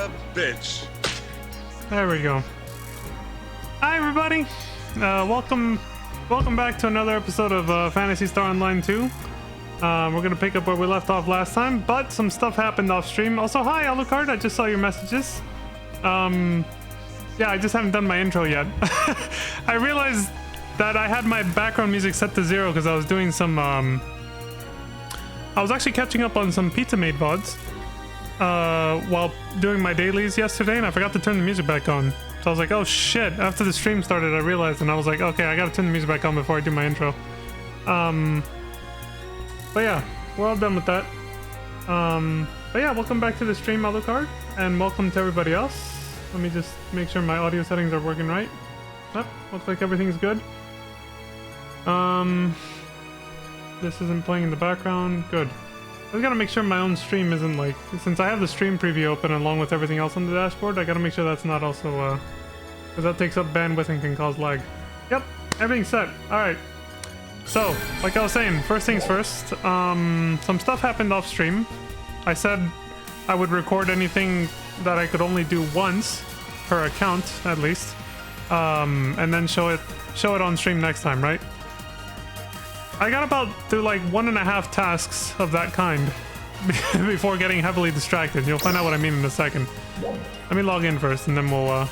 a bitch. There we go. Hi everybody, welcome back to another episode of Phantasy Star Online 2. We're gonna pick up where we left off last time, but some stuff happened off stream. Also, hi Alucard, I just saw your messages. Yeah, I just haven't done my intro yet. I realized that I had my background music set to 0 because I was doing some I was actually catching up on some Pizza Made VODs while doing my dailies yesterday, and I forgot to turn the music back on. So I was like, oh shit, after the stream started I realized, and I was like, okay, I gotta turn the music back on before I do my intro. But yeah, we're all done with that. But yeah, welcome back to the stream, Alucard, and welcome to everybody else. Let me just make sure my audio settings are working right. Yep, looks like everything's good. This isn't playing in the background. Good. I gotta make sure my own stream isn't like, since I have the stream preview open along with everything else on the dashboard, I gotta make sure that's not also, because that takes up bandwidth and can cause lag. Yep, everything's set. Alright. So, like I was saying, first things first, some stuff happened off stream. I said I would record anything that I could only do once per account, at least, and then show it on stream next time, right? I got about through like 1.5 tasks of that kind before getting heavily distracted. You'll find out what I mean in a second. Let me log in first, and then we'll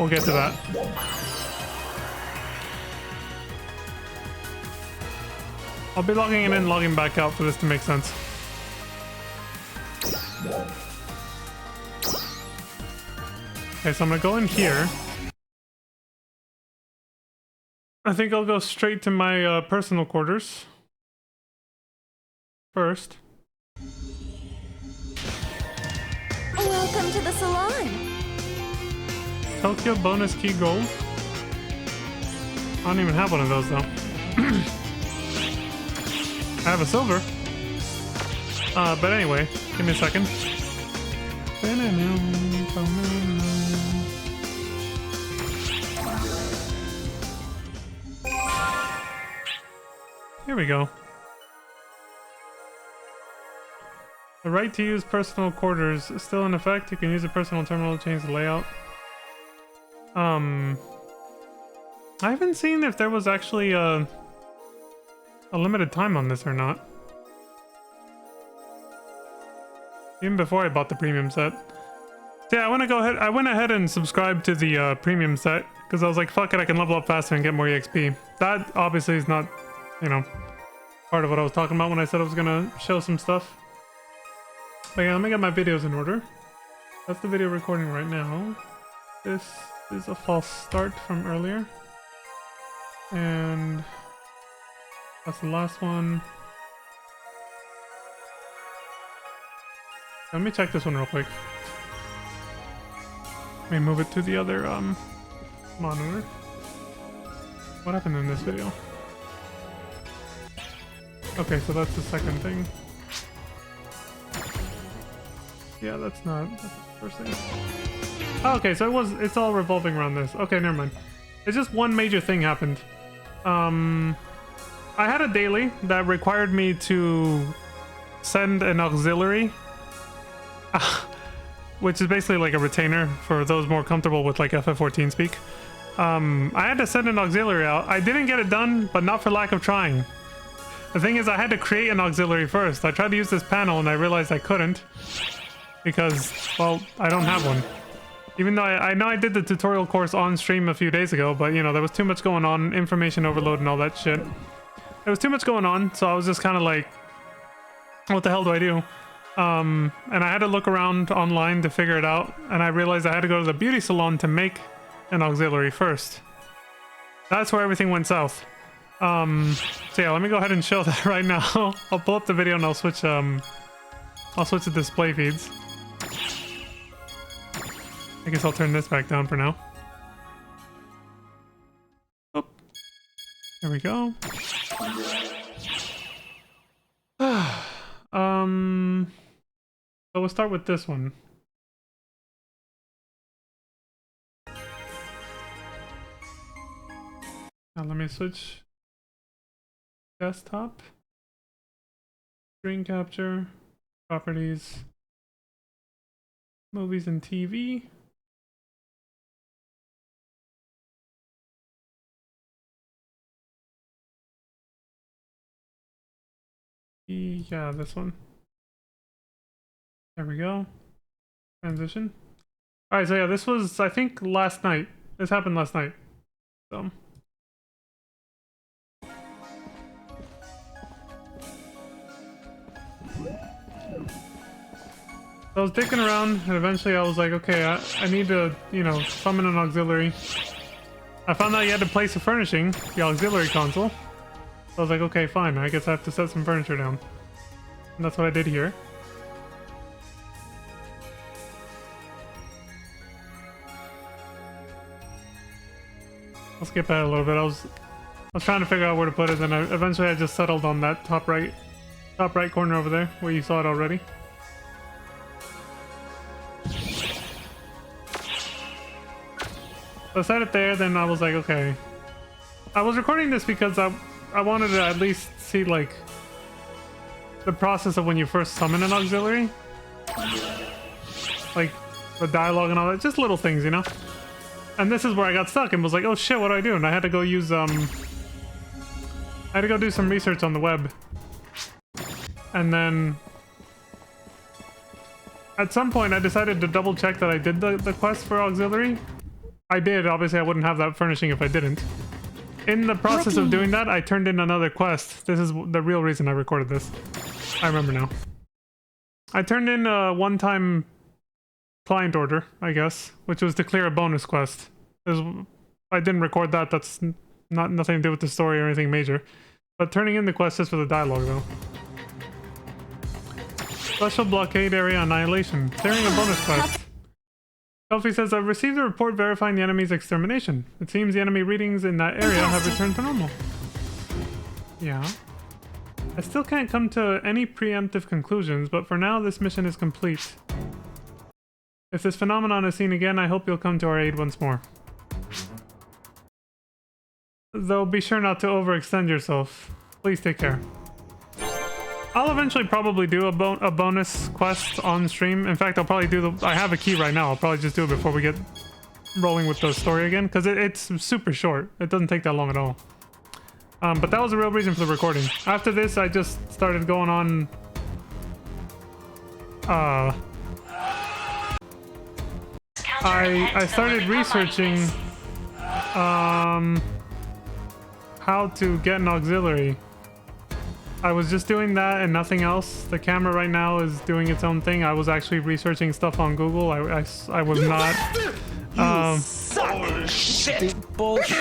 get to that. I'll be logging in and logging back out for this to make sense. Okay, so I'm gonna go in here. I think I'll go straight to my personal quarters first. Welcome to the salon. Tokyo bonus key gold. I don't even have one of those though. I have a silver. But anyway, give me a second. Here we go. The right to use personal quarters is still in effect. You can use a personal terminal to change the layout. I haven't seen if there was actually a limited time on this or not. Even before I bought the premium set. So yeah, I went ahead and subscribed to the premium set because I was like, fuck it, I can level up faster and get more EXP. That obviously is not, you know, part of what I was talking about when I said I was gonna show some stuff. But yeah, let me get my videos in order. That's the video recording right now. This is a false start from earlier. And that's the last one. Let me check this one real quick. Let me move it to the other monitor. What happened in this video? Okay, so that's the second thing. Yeah, that's the first thing. Oh, okay, so it's all revolving around this. Okay, never mind. It's just one major thing happened. I had a daily that required me to send an auxiliary, which is basically like a retainer for those more comfortable with like FF14 speak. I had to send an auxiliary out. I didn't get it done, but not for lack of trying. The thing is, I had to create an auxiliary first. I tried to use this panel and I realized I couldn't because, well, I don't have one. Even though I know I did the tutorial course on stream a few days ago, but you know, there was too much going on, information overload and all that shit. There was too much going on, so I was just kind of like, what the hell do I do? And I had to look around online to figure it out, and I realized I had to go to the beauty salon to make an auxiliary first. That's where everything went south. So yeah, let me go ahead and show that right now. I'll pull up the video and I'll switch the display feeds. I guess I'll turn this back down for now. Oh, there we go. So we'll start with this one. Now let me switch desktop, screen capture, properties. Movies and TV. Yeah, this one. There we go. Transition. Alright, so yeah, this was, I think, last night. This happened last night. So. I was dicking around, and eventually I was like, okay, I need to, you know, summon an auxiliary. I found out you had to place a furnishing, the auxiliary console. So I was like, okay, fine, I guess I have to set some furniture down. And that's what I did here. I'll skip ahead a little bit. I was trying to figure out where to put it, and eventually I just settled on that top right corner over there, where you saw it already. So I set it there, then I was like, okay. I was recording this because I wanted to at least see, like, the process of when you first summon an auxiliary. Like, the dialogue and all that. Just little things, you know? And this is where I got stuck and was like, oh shit, what do I do? And I had to go use, I had to go do some research on the web. And then at some point I decided to double check that I did the quest for auxiliary. I did. Obviously I wouldn't have that furnishing if I didn't. In the process of doing that, I turned in another quest. This is the real reason I recorded this. I remember now. I turned in a one-time client order, I guess, which was to clear a bonus quest. I didn't record that. That's nothing to do with the story or anything major. But turning in the quest is for the dialogue, though. Special blockade area annihilation. Clearing a bonus quest. Selfie says, I've received a report verifying the enemy's extermination. It seems the enemy readings in that area have returned to normal. Yeah. I still can't come to any preemptive conclusions, but for now this mission is complete. If this phenomenon is seen again, I hope you'll come to our aid once more. Though be sure not to overextend yourself. Please take care. I'll eventually probably do a bonus quest on stream. In fact, I'll probably do I have a key right now. I'll probably just do it before we get rolling with the story again, because it's super short. It doesn't take that long at all. But that was the real reason for the recording. After this, I just started going on... I started researching how to get an auxiliary. I was just doing that and nothing else. The camera right now is doing its own thing. I was actually researching stuff on Google. I was not... Shit. Bullshit.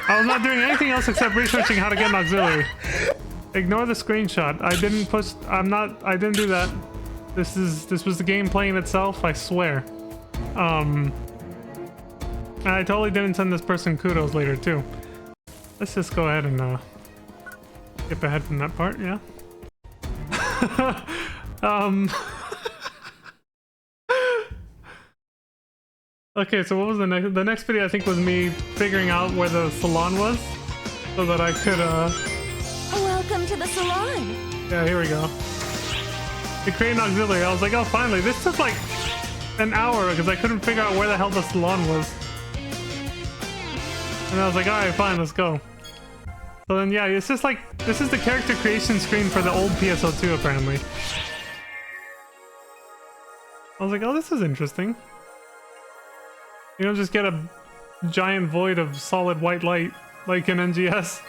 I was not doing anything else except researching how to get an auxiliary. Ignore the screenshot. I didn't push... I didn't do that. This was the game playing itself, I swear. And I totally didn't send this person kudos later, too. Let's just go ahead and, skip ahead from that part, yeah. Okay, so what was the next? The next video I think was me figuring out where the salon was, so that I could Welcome to the salon. yeah, here we go. To create an auxiliary, I was like, oh, finally. This took like an hour because I couldn't figure out where the hell the salon was. And I was like, all right, fine, let's go. So then, yeah, it's just like, this is the character creation screen for the old PSO2, apparently. I was like, oh, this is interesting. You don't just get a giant void of solid white light like in NGS.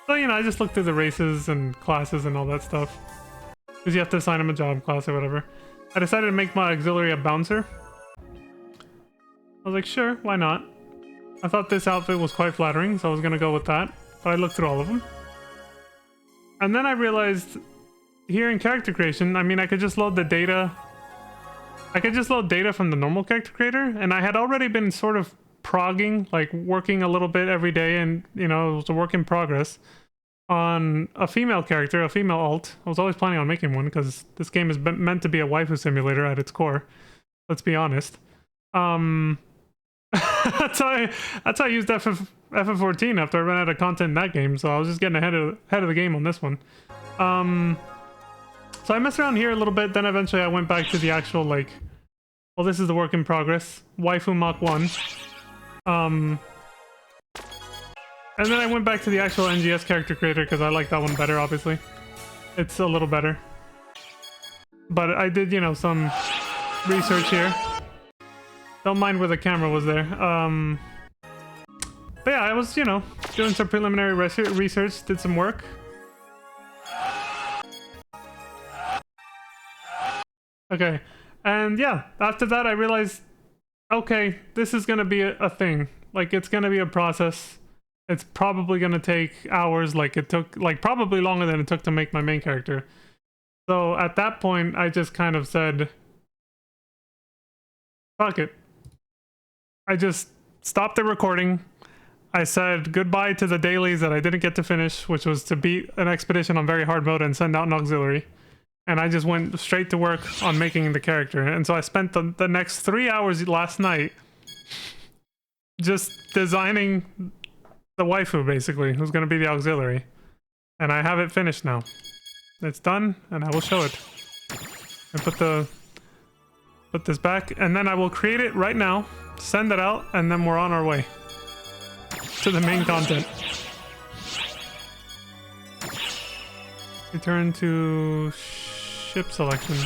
So, you know, I just looked through the races and classes and all that stuff. Because you have to assign them a job class or whatever. I decided to make my auxiliary a bouncer. I was like, sure, why not? I thought this outfit was quite flattering, so I was gonna go with that. But I looked through all of them. And then I realized, here in character creation, I mean, I could just load the data. I could just load data from the normal character creator, and I had already been sort of progging, like working a little bit every day, and, you know, it was a work in progress, on a female character, a female alt. I was always planning on making one, because this game is meant to be a waifu simulator at its core. Let's be honest. That's how I used FF14 after I ran out of content in that game, so I was just getting ahead of the game on this one. So I messed around here a little bit, then eventually I went back to the actual, like... Well, this is the work in progress. Waifu Mach 1. And then I went back to the actual NGS character creator because I like that one better, obviously. It's a little better. But I did, you know, some research here. Don't mind where the camera was there. But yeah, I was, you know, doing some preliminary research, did some work. Okay, and yeah, after that I realized, okay, this is gonna be a thing. Like, it's gonna be a process. It's probably gonna take hours, like it took, like probably longer than it took to make my main character. So at that point, I just kind of said, fuck it. I just stopped the recording. I said goodbye to the dailies that I didn't get to finish, which was to beat an expedition on very hard mode and send out an auxiliary. And I just went straight to work on making the character. And so I spent the next 3 hours last night just designing the waifu, basically, who's going to be the auxiliary. And I have it finished now. It's done, and I will show it. And put this back, and then I will create it right now, send it out, and then we're on our way to the main content. Return to ship selection.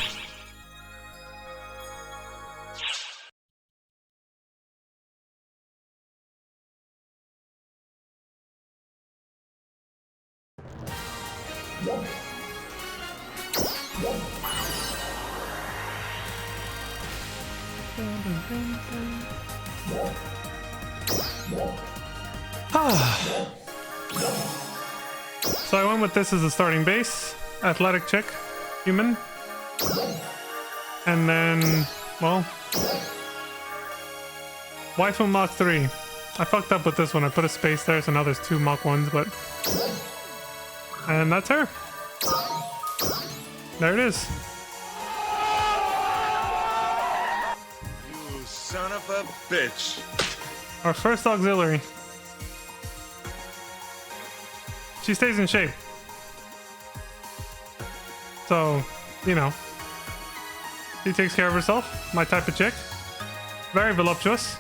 So I went with this as a starting base. Athletic chick, human. And then, well, Waifu Mach 3. I fucked up with this one. I put a space there, so now there's 2 Mach 1s, but... And that's her. There it is. You son of a bitch. Our first auxiliary. She stays in shape. So, you know. She takes care of herself. My type of chick. Very voluptuous.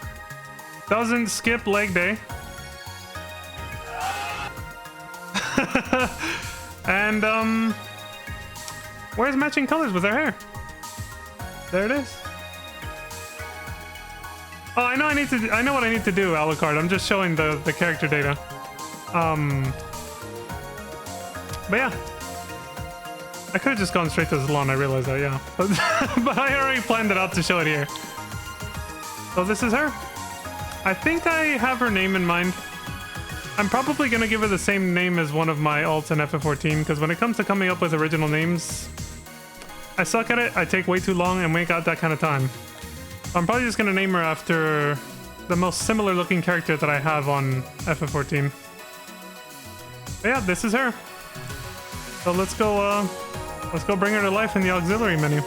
Doesn't skip leg day. And, where's matching colors with her hair? There it is. Oh, I know I know what I need to do, Alucard. I'm just showing the character data. But yeah. I could have just gone straight to the salon, I realized that, yeah. But I already planned it out to show it here. So this is her. I think I have her name in mind. I'm probably going to give her the same name as one of my alts in FF14, because when it comes to coming up with original names, I suck at it, I take way too long, and we ain't got that kind of time. I'm probably just going to name her after the most similar looking character that I have on FF14. But yeah, this is her. So let's go bring her to life in the auxiliary menu.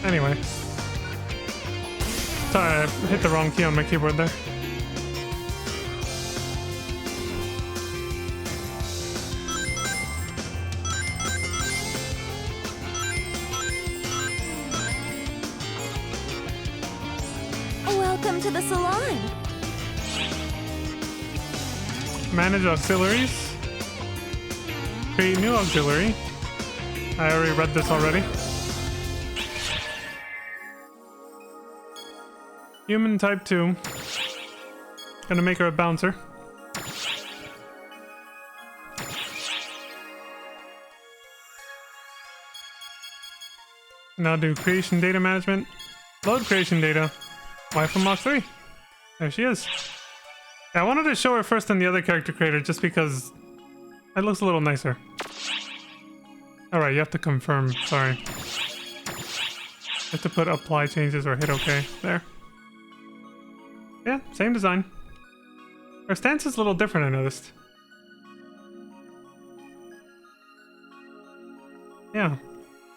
Anyway. Sorry, I hit the wrong key on my keyboard there. Welcome to the salon. Manage auxiliaries. Create new auxiliary. I already read this already. Human type 2. Gonna make her a bouncer. Now do creation data management. Load creation data. Waifu Mach 3. There she is. Yeah, I wanted to show her first in the other character creator just because it looks a little nicer. Alright, you have to confirm. Sorry. You have to put apply changes or hit OK. There. Yeah, same design. Her stance is a little different, I noticed. Yeah,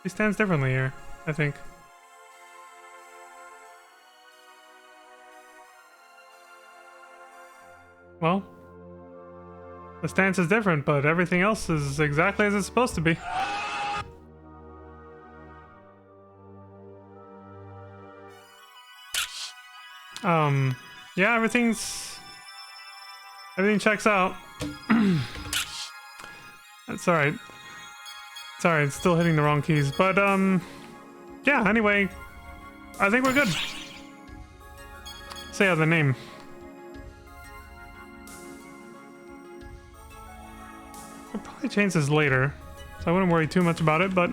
she stands differently here, I think. Well, the stance is different, but everything else is exactly as it's supposed to be. Yeah, everything checks out. That's alright. Sorry, it's still hitting the wrong keys, but yeah, anyway, I think we're good. Say out the name. We'll probably change this later, so I wouldn't worry too much about it, but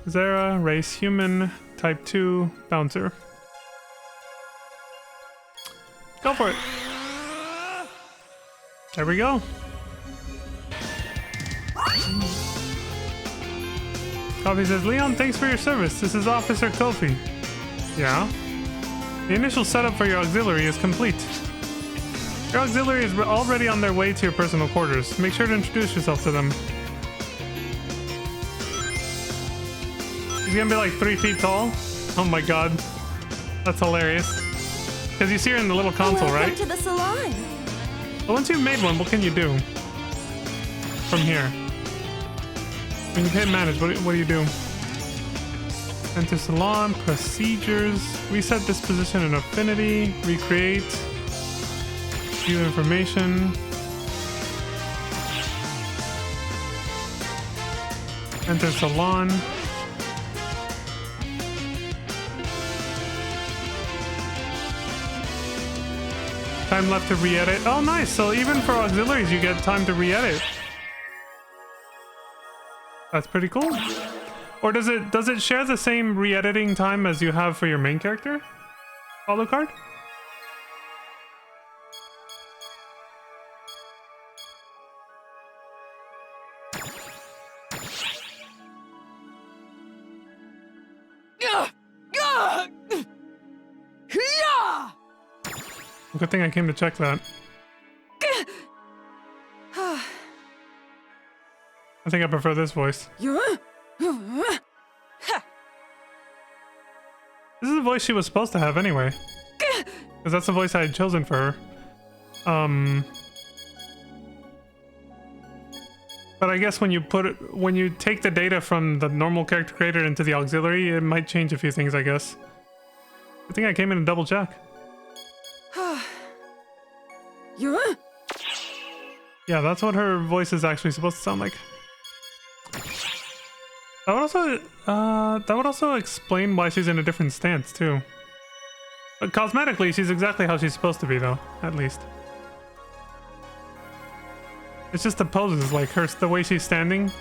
Zera, race human, type 2, bouncer. Go for it. There we go. Kofi says, Leon, thanks for your service. This is Officer Kofi. Yeah? The initial setup for your auxiliary is complete. Your auxiliary is already on their way to your personal quarters. Make sure to introduce yourself to them. He's gonna be like 3 feet tall. Oh my god. That's hilarious. Because you see her in the little console, right? Welcome to the salon. But once you've made one, what can you do? From here. When you hit manage, what do you do? Enter salon, procedures, reset disposition and affinity, recreate, view information, enter salon. Time left to re-edit. Oh, nice. So even for auxiliaries, you get time to re-edit. That's pretty cool. Or does it share the same re-editing time as you have for your main character? Follow card? Good thing I came to check that. I think I prefer this voice. This is the voice she was supposed to have anyway. Because that's the voice I had chosen for her. But I guess when you take the data from the normal character creator into the auxiliary, it might change a few things, I guess. I think I came in to double check. Yeah, that's what her voice is actually supposed to sound like. That would also explain why she's in a different stance too. But cosmetically, she's exactly how she's supposed to be, though. At least. It's just the poses, like the way she's standing.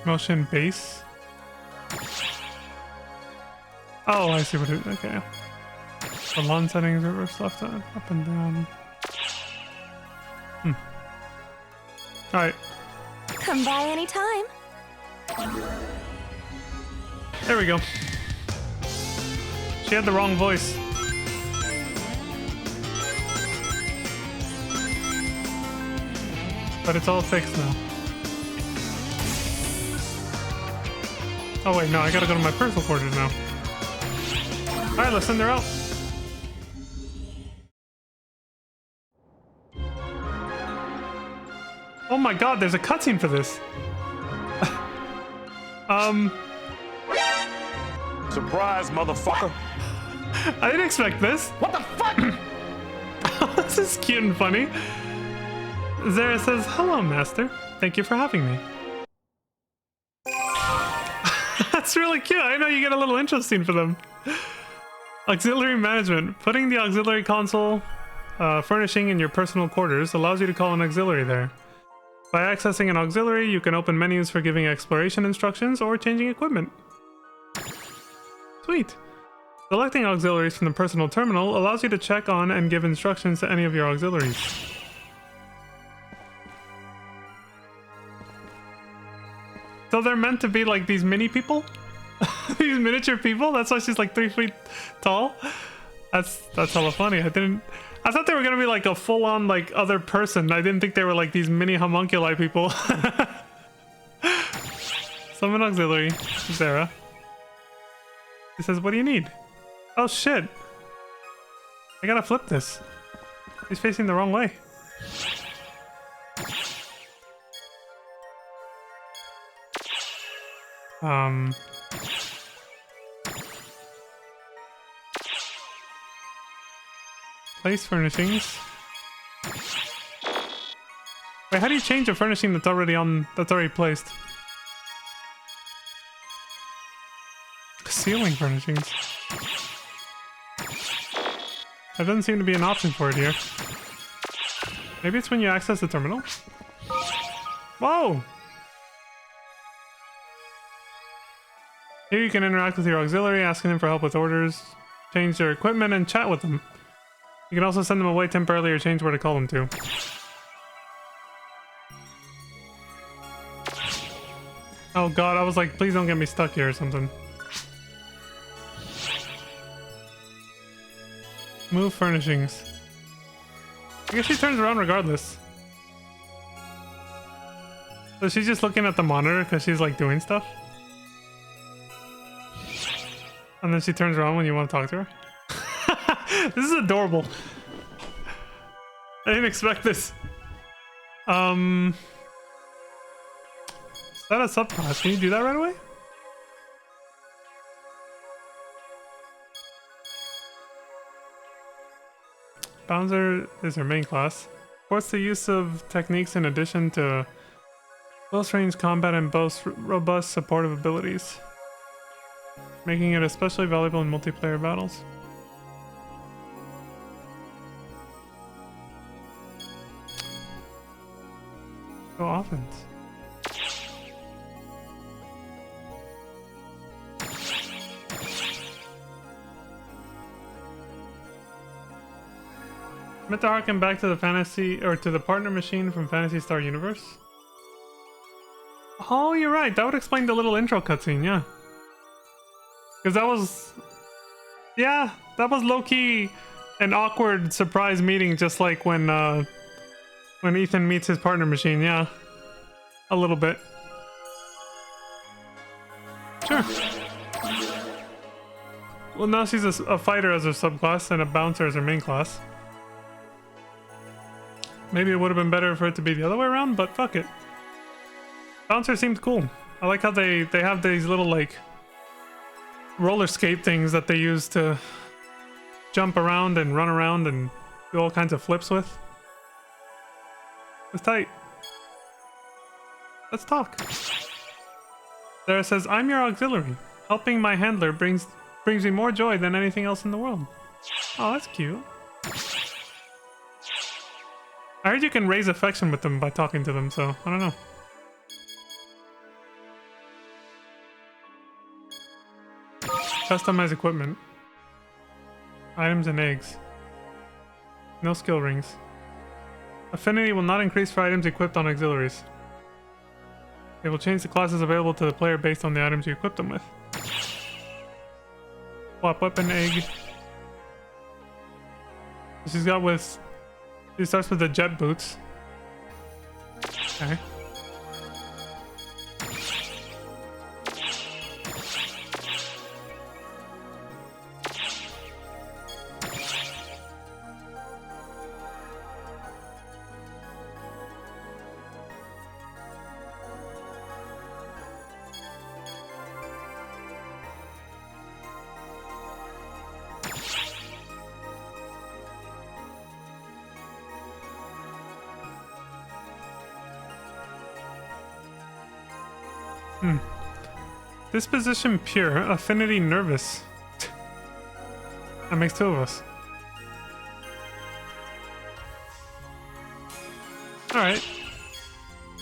Motion base. Oh, I see what it. Okay. Salon settings, reverse left, up and down. All right. Come by anytime. There we go. She had the wrong voice. But it's all fixed now. Oh wait, no, I gotta go to my personal quarters now. Alright, let's send her out. Oh my god, there's a cutscene for this. Surprise, motherfucker. I didn't expect this. What the fuck? This is cute and funny. Zera says, hello, master. Thank you for having me. That's really cute. I know you get a little intro scene for them. Auxiliary management. Putting the auxiliary console furnishing in your personal quarters allows you to call an auxiliary there. By accessing an auxiliary, you can open menus for giving exploration instructions or changing equipment. Sweet. Selecting auxiliaries from the personal terminal allows you to check on and give instructions to any of your auxiliaries. So they're meant to be like these mini people? These miniature people? That's why she's like 3 feet tall? That's hella funny. I thought they were gonna be like a full-on like other person. I didn't think they were like these mini homunculi people. Summon auxiliary, Zara. He says, what do you need? Oh shit. I gotta flip this. He's facing the wrong way. Place furnishings. Wait, how do you change a furnishing that's already placed? Ceiling furnishings. There doesn't seem to be an option for it here. Maybe it's when you access the terminal? Whoa! Here you can interact with your auxiliary, asking them for help with orders, change their equipment, and chat with them. You can also send them away temporarily or change where to call them to. Oh god, I was like, please don't get me stuck here or something. Move furnishings. I guess she turns around regardless. So she's just looking at the monitor because she's like doing stuff? And then she turns around when you want to talk to her? This is adorable. I didn't expect this. Is that a subclass? Can you do that right away? Bouncer is her main class. Supports the use of techniques in addition to close range combat and boasts robust supportive abilities, making it especially valuable in multiplayer battles. Go offense. Meant to harken back to the fantasy or to the partner machine from Phantasy Star Universe. Oh, you're right. That would explain the little intro cutscene, yeah. Because that was, yeah, that was low-key an awkward surprise meeting, just like when Ethan meets his partner machine, yeah. A little bit. Sure. Well, now she's a fighter as her subclass and a bouncer as her main class. Maybe it would have been better for it to be the other way around, but fuck it. Bouncer seemed cool. I like how they have these little, like, roller skate things that they use to jump around and run around and do all kinds of flips with. It's tight. Let's talk. Sarah says, I'm your auxiliary. Helping my handler brings me more joy than anything else in the world. Oh, that's cute. I heard you can raise affection with them by talking to them, so I don't know. Customize equipment. Items and eggs. No skill rings. Affinity will not increase for items equipped on auxiliaries. It will change the classes available to the player based on the items you equip them with. Swap weapon egg. She starts with the jet boots. Okay. Disposition pure, affinity nervous. That makes two of us. Alright.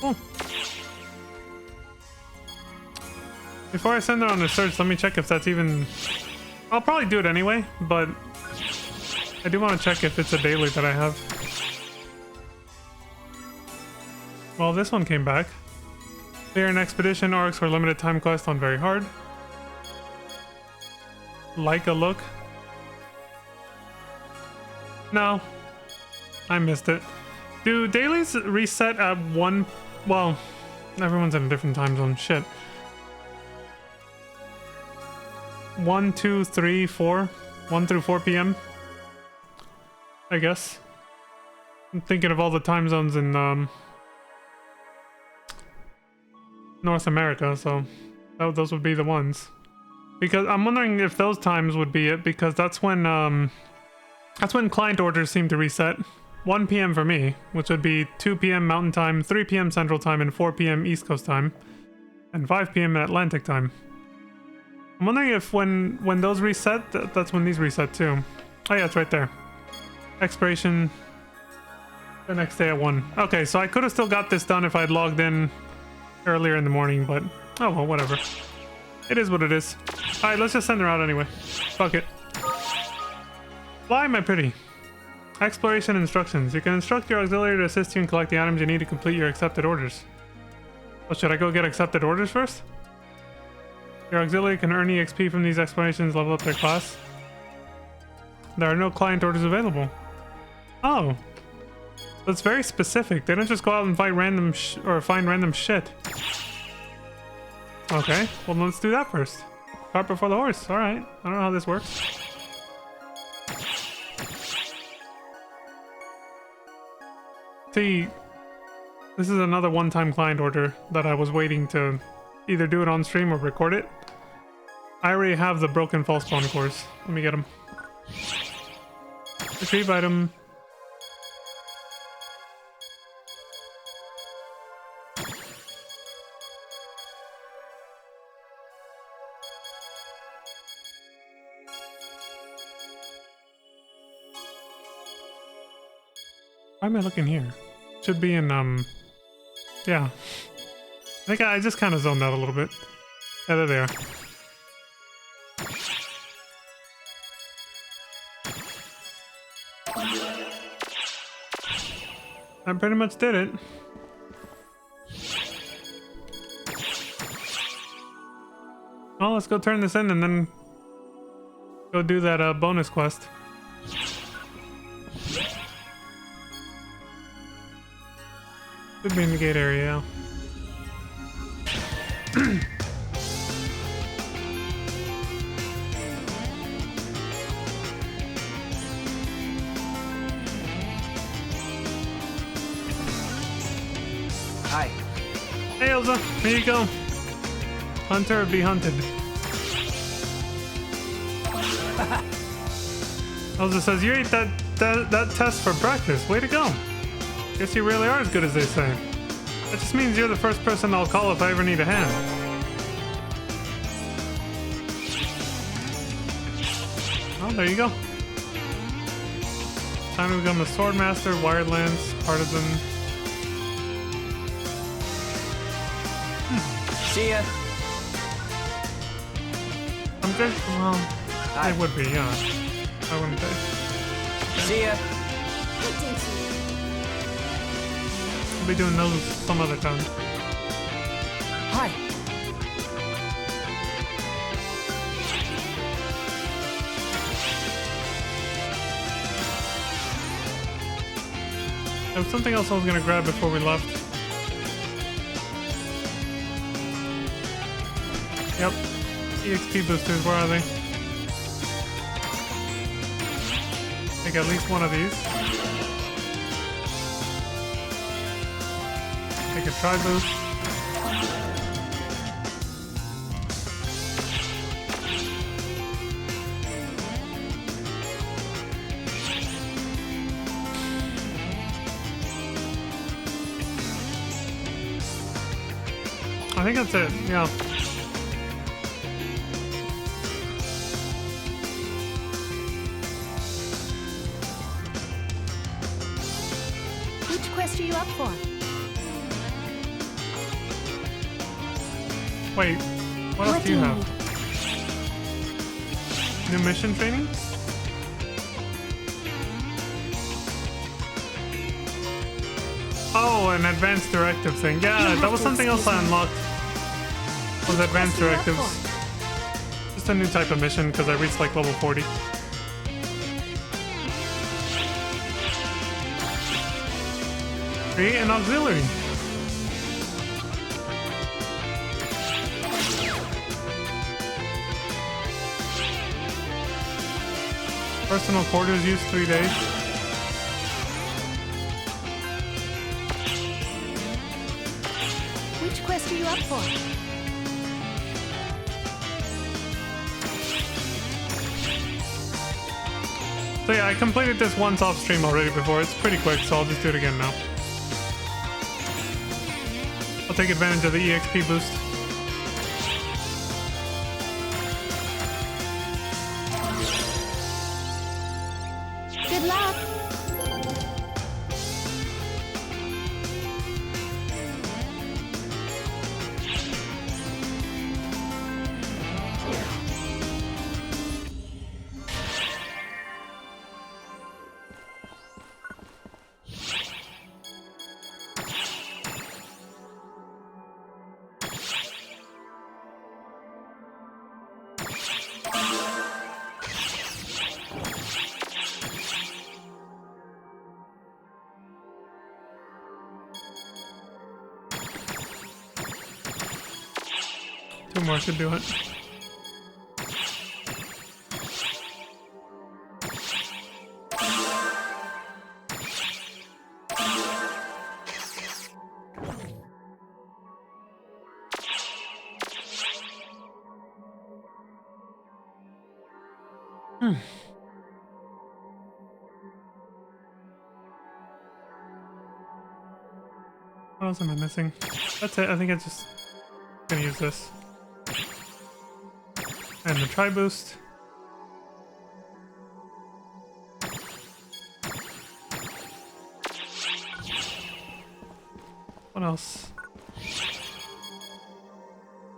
Cool. Before I send her on a search, let me check if that's even I'll probably do it anyway, but I do want to check if it's a daily that I have. Well, this one came back. Clear an expedition arcs or limited time quest on very hard. Like a look. No. I missed it. Do dailies reset at 1? Well, everyone's in a different time zone. Shit. 1, 2, 3, 4. 1 through 4 p.m. I guess. I'm thinking of all the time zones in North America, so those would be the ones. Because I'm wondering if those times would be it, because that's when client orders seem to reset. 1 p.m. for me, which would be 2 p.m. Mountain Time, 3 p.m. Central Time, and 4 p.m. East Coast Time, and 5 p.m. Atlantic Time. I'm wondering if when those reset, that's when these reset too. Oh yeah, it's right there. Expiration the next day at 1. Okay, so I could have still got this done if I'd logged in earlier in the morning, but oh well, whatever. It is what it is. Alright, let's just send her out anyway. Fuck it. Fly, my pretty. Exploration instructions. You can instruct your auxiliary to assist you in collecting items you need to complete your accepted orders. Well, should I go get accepted orders first? Your auxiliary can earn EXP from these explorations, level up their class. There are no client orders available. Oh. That's very specific. They don't just go out and fight random or find random shit. Okay, well let's do that first. Cart before the horse. Alright. I don't know how this works. See, this is another one-time client order that I was waiting to either do it on stream or record it. I already have the broken false spawn cores. Let me get them. Retrieve item. Why am I looking here? Should be in, yeah. I think I just kind of zoned out a little bit. Yeah, there they are. I pretty much did it. Well, let's go turn this in and then go do that bonus quest. Could be in the gate area. Hi. Hey Elsa, here you go. Hunter be hunted. Elsa says, you ate that test for breakfast. Way to go. Guess you really are as good as they say. That just means you're the first person I'll call if I ever need a hand. Oh, there you go. Time to become a swordmaster, wired lance, partisan. See ya. I'm good. Well, Hi. they would be, yeah. I wouldn't say. See ya. I'll be doing those some other time. Hi. There was something else I was gonna grab before we left. Yep. EXP boosters, where are they? Take at least one of these. Take a tri boost. I think that's it, yeah. Which quest are you up for? Wait, what else do you have? New mission training? Oh, an advanced directive thing. Yeah, that was something else I unlocked. Was advanced directives. Just a new type of mission because I reached like level 40. Create an auxiliary. Personal quarters use 3 days. Which quest are you up for? So yeah, I completed this once off stream already before. It's pretty quick, so I'll just do it again now. I'll take advantage of the EXP boost. Good luck. Two more should do it. What else am I missing? That's it. I think I'm just gonna use this. And the tri boost. What else?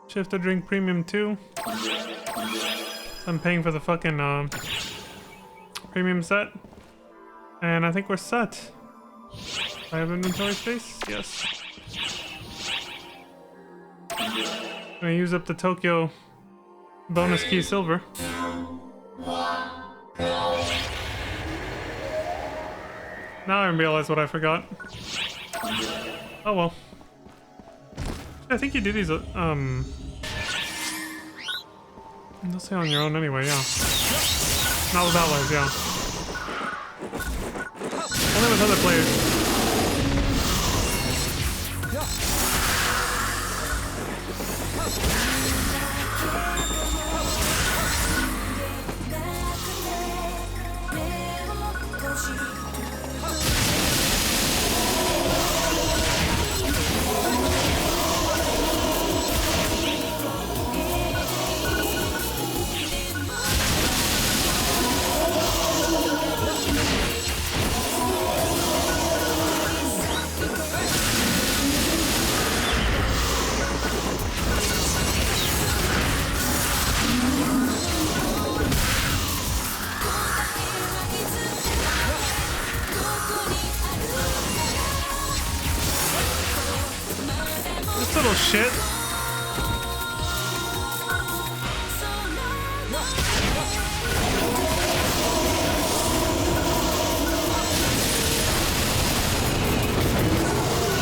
Shift to drink premium 2. So I'm paying for the fucking premium set. And I think we're set. I have inventory space? Yes. I'm gonna use up the Tokyo bonus key silver. Now I realize what I forgot. Oh well. I think you do these, they'll say on your own anyway, yeah. Not with allies, yeah. Only with other players. Little shit.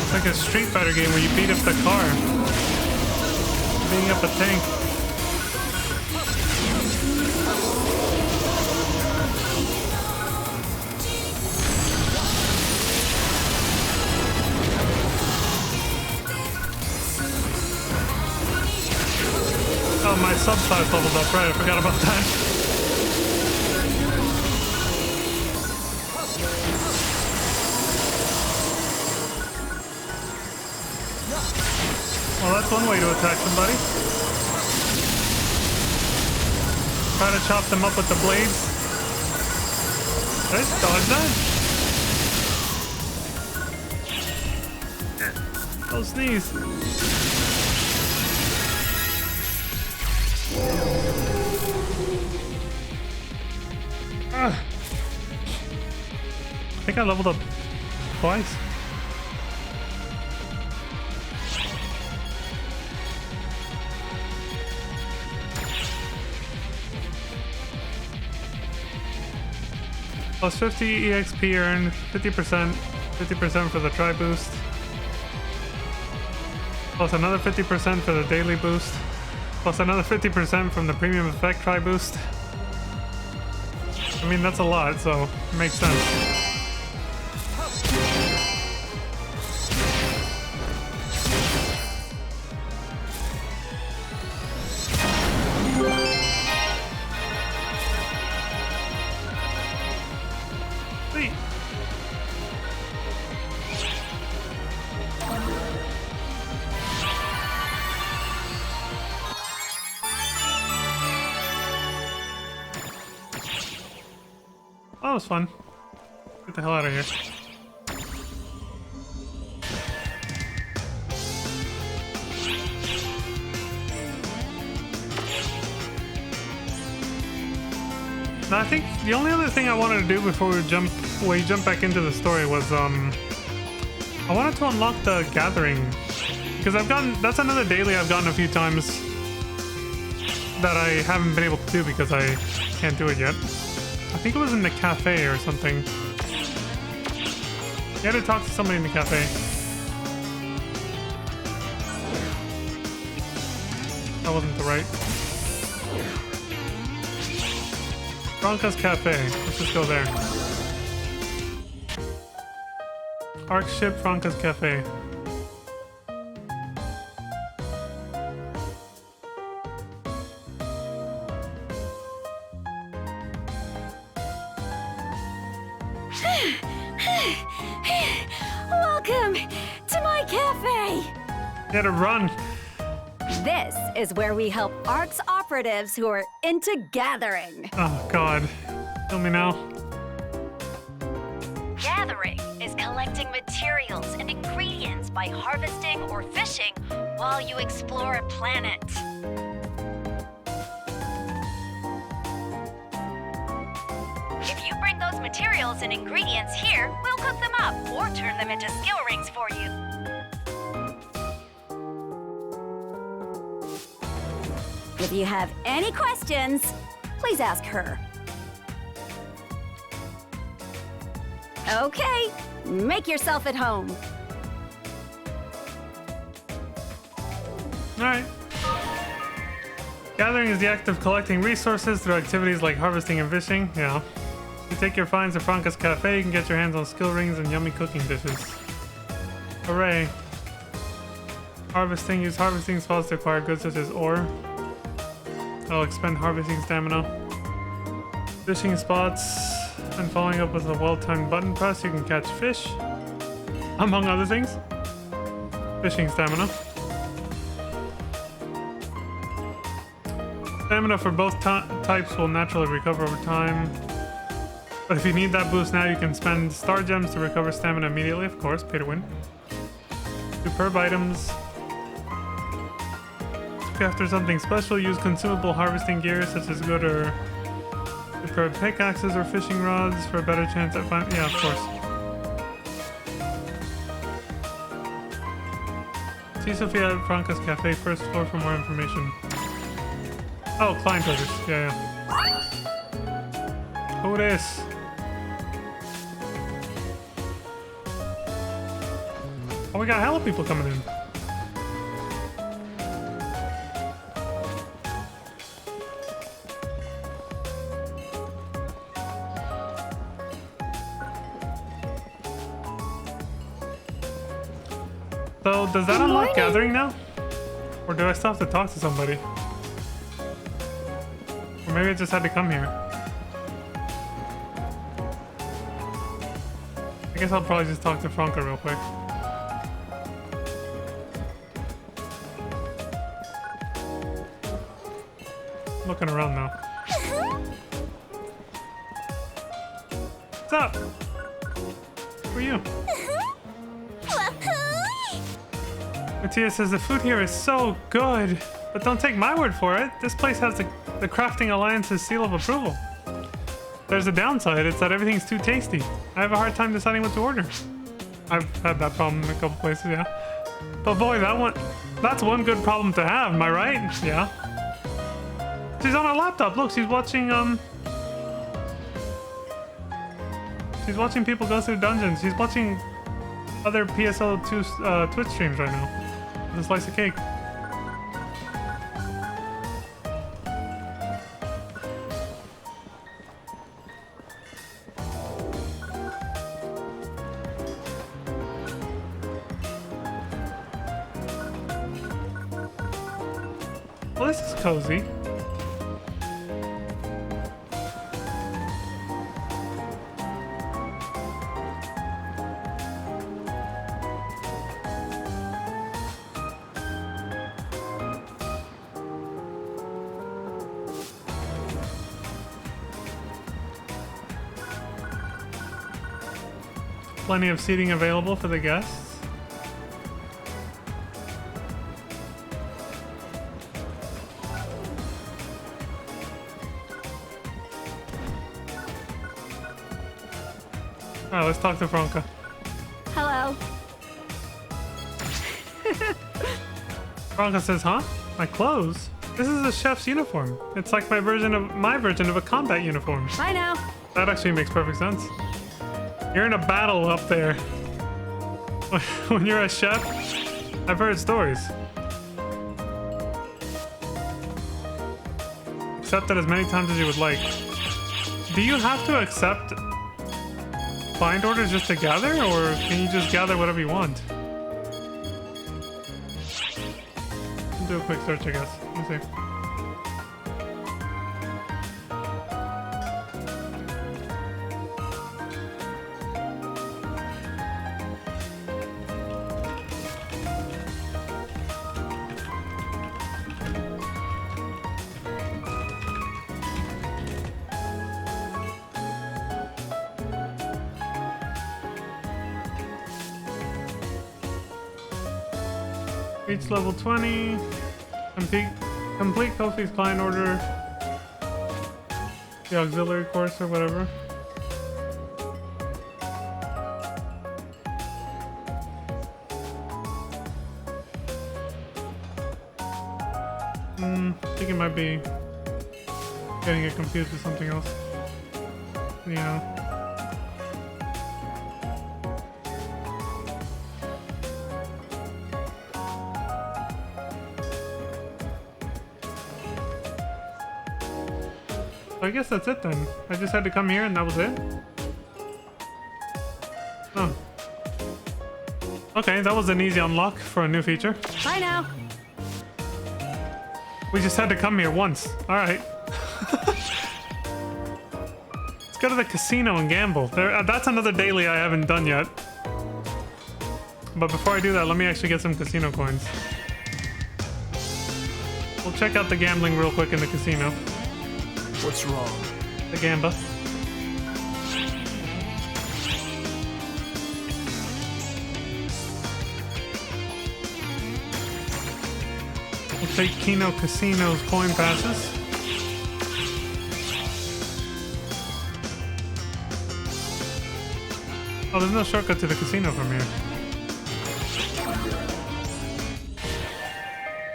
It's like a Street Fighter game where you beat up the car. Beating up a tank. Oh, my sub-size leveled up, right? I forgot about that. Well, that's one way to attack somebody. Try to chop them up with the blades. Did I just dodge that? Don't sneeze. think I leveled up twice. Plus 50 EXP earned, 50%, 50% for the tri boost. Plus another 50% for the daily boost. Plus another 50% from the premium effect tri boost. I mean, that's a lot, so it makes sense. Sweet. Oh, that was fun. Get the hell out of here. Now, I think the only other thing I wanted to do before we jump back into the story was I wanted to unlock the gathering, because that's another daily I've gotten a few times that I haven't been able to do because I can't do it yet. I think it was in the cafe or something. You had to talk to somebody in the cafe. That wasn't the right. Franca's Cafe. Let's just go there. Arc ship, Franca's Cafe. Welcome to my cafe. Get a run. This is where we help ARC's operatives who are into gathering. Oh God. Kill me now. Gathering is collecting materials and ingredients by harvesting or fishing while you explore a planet. If you bring those materials and ingredients here, we'll cook them up or turn them into skill rings for you. If you have any questions, please ask her. Okay, make yourself at home. Alright. Gathering is the act of collecting resources through activities like harvesting and fishing. Yeah. You take your finds to Franca's Cafe, you can get your hands on skill rings and yummy cooking dishes. Hooray. Harvesting. Use harvesting spots to acquire goods such as ore. I'll expend harvesting stamina. Fishing spots. And following up with a well-timed button press, you can catch fish. Among other things. Fishing stamina. Stamina for both types will naturally recover over time. But if you need that boost now, you can spend star gems to recover stamina immediately. Of course, pay to win. Superb items. After something special, use consumable harvesting gear such as good or superb pickaxes or fishing rods for a better chance at finding. Yeah, of course. See Sophia at Franca's Cafe, first floor for more information. Oh, client treasures. Yeah, yeah. Who this? Oh, we got hella people coming in. So, does that unlock gathering now? Or do I still have to talk to somebody? Or maybe I just had to come here. I guess I'll probably just talk to Franca real quick. Looking around now. What's up? Who are you? Mattia says the food here is so good, but don't take my word for it. This place has the Crafting Alliance's seal of approval. there's a downside. It's that everything's too tasty. I have a hard time deciding what to order. I've had that problem in a couple places, yeah. But boy, that's one good problem to have, am I right? Yeah. She's on her laptop. Look, she's watching people go through dungeons. She's watching other PSL2 Twitch streams right now. With a slice of cake. Well, this is cozy. Plenty of seating available for the guests. Alright, let's talk to Franca. Hello. Franca says, huh? My clothes? This is a chef's uniform. It's like my version of a combat uniform. Bye now. That actually makes perfect sense. You're in a battle up there. When you're a chef, I've heard stories. Accept it as many times as you would like. Do you have to accept blind orders just to gather, or can you just gather whatever you want? Do a quick search, I guess. Let me see. Reach level 20. Complete Kofi's client order. The auxiliary course or whatever. I think it might be getting it confused with something else. Yeah. I guess that's it then. I just had to come here and that was it? Oh. Okay, that was an easy unlock for a new feature. Bye now. We just had to come here once. Alright. Let's go to the casino and gamble. That's another daily I haven't done yet. But before I do that, let me actually get some casino coins. We'll check out the gambling real quick in the casino. What's wrong? The gamba. We'll take Kino Casino's coin passes. Oh, there's no shortcut to the casino from here.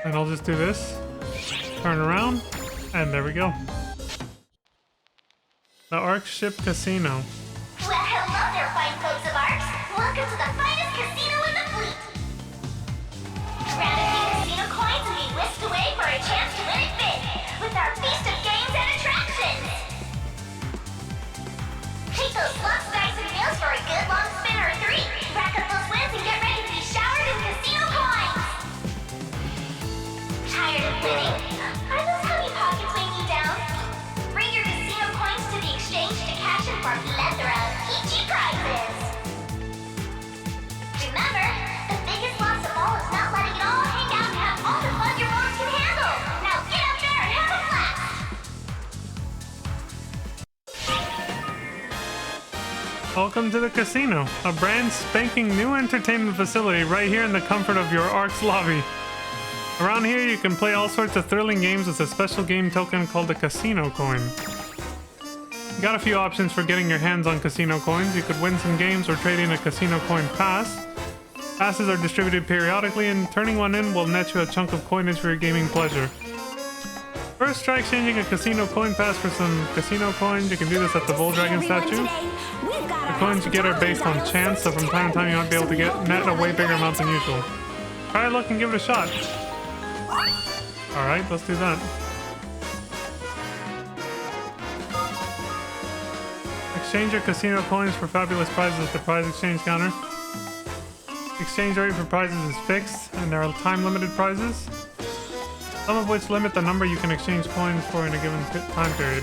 And I'll just do this. Turn around. And there we go. The Ark Ship Casino. Well, hello there, fine folks of Arks. Welcome to the finest casino in the fleet. Grab a few casino coins and be whisked away for a chance to win it big with our feast of games and attractions. Take those slots, dice, and wheels for a good long spin or three. Rack up those wins and get ready to be showered in casino coins. Tired of winning? Are those heavy pockets weighing you down? Bring your casino coins to the exchange to cash in for a plethora of peachy prizes. Remember, the biggest loss of all is not letting it all hang out and have all the fun your moms can handle. Now get up there and have a blast. Welcome to the casino, a brand spanking new entertainment facility right here in the comfort of your Ark's lobby. Around here, you can play all sorts of thrilling games with a special game token called the Casino Coin. You got a few options for getting your hands on casino coins. You could win some games or trade in a casino coin pass. Passes are distributed periodically, and turning one in will net you a chunk of coinage for your gaming pleasure. First, try exchanging a casino coin pass for some casino coins. You can do this at the Bull Dragon statue. The coins you get are based on chance, so from time to time you might be able to get net a way bigger amount than usual. Try a look and give it a shot. Alright, let's do that. Exchange your casino coins for fabulous prizes at the prize exchange counter. Exchange rate for prizes is fixed, and there are time-limited prizes, some of which limit the number you can exchange coins for in a given time period.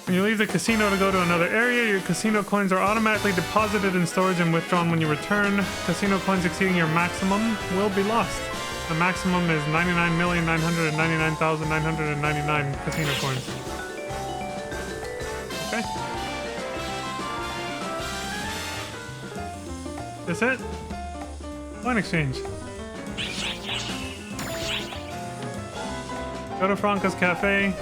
When you leave the casino to go to another area, your casino coins are automatically deposited in storage and withdrawn when you return. Casino coins exceeding your maximum will be lost. The maximum is 99,999,999 casino coins. Okay. That's it? Coin exchange. Go to Franca's Cafe.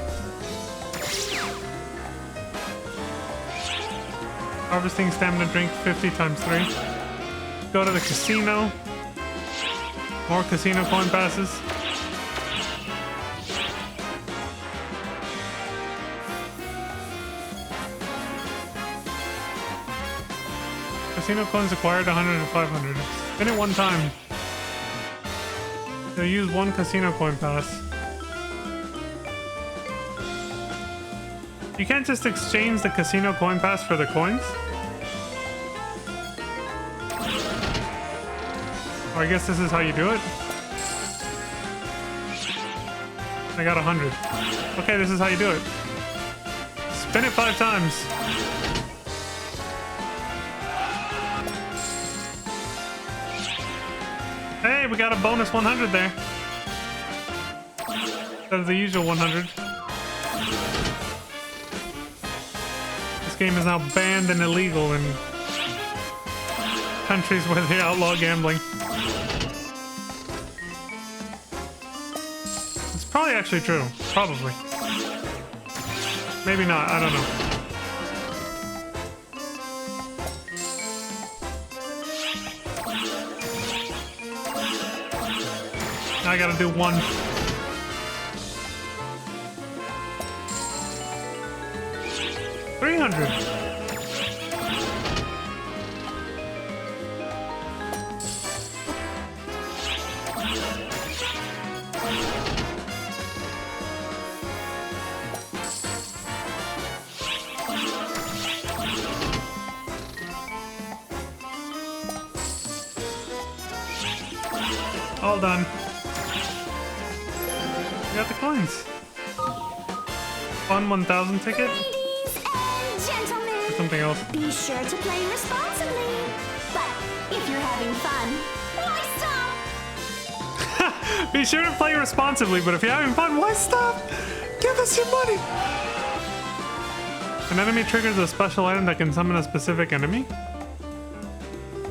Harvesting stamina drink 50 times 3. Go to the casino. More casino coin passes. Casino coins acquired 100 and 500. Spin it one time. You'll use one casino coin pass. You can't just exchange the casino coin pass for the coins? Or I guess this is how you do it? I got 100. Okay, this is how you do it. Spin it 5 times. Hey, we got a bonus 100 there. Instead of the usual 100. This game is now banned and illegal in countries where they outlaw gambling. It's probably actually true. Probably. Maybe not. I don't know. I gotta do one. $300. All done. We got the coins. Fun 1000 ticket. Ladies and gentlemen, Or something else. be sure to play responsibly. But if you're having fun, why stop? Be sure to play responsibly, but if you're having fun, why stop? Give us your money. An enemy triggers a special item that can summon a specific enemy.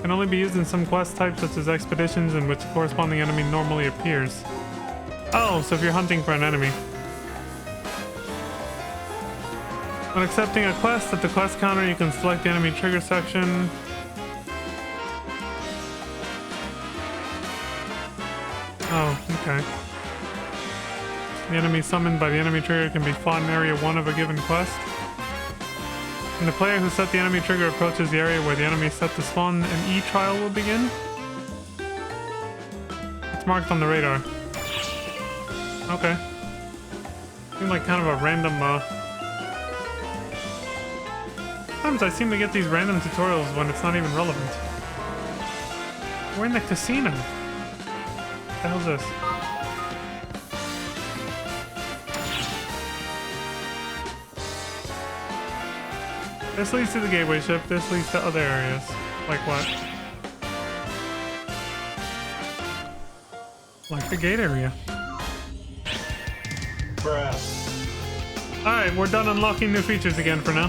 Can only be used in some quest types such as expeditions in which the corresponding enemy normally appears. Oh, so if you're hunting for an enemy. When accepting a quest at the quest counter, you can select the enemy trigger section. Oh, okay. The enemy summoned by the enemy trigger can be fought in Area 1 of a given quest. When the player who set the enemy trigger approaches the area where the enemy is set to spawn, an E-trial will begin. It's marked on the radar. Okay. Seems like kind of a random, Sometimes I seem to get these random tutorials when it's not even relevant. We're in the casino. What the hell's this? This leads to the gateway ship, this leads to other areas. Like what? Like the gate area. Alright, we're done unlocking new features again for now.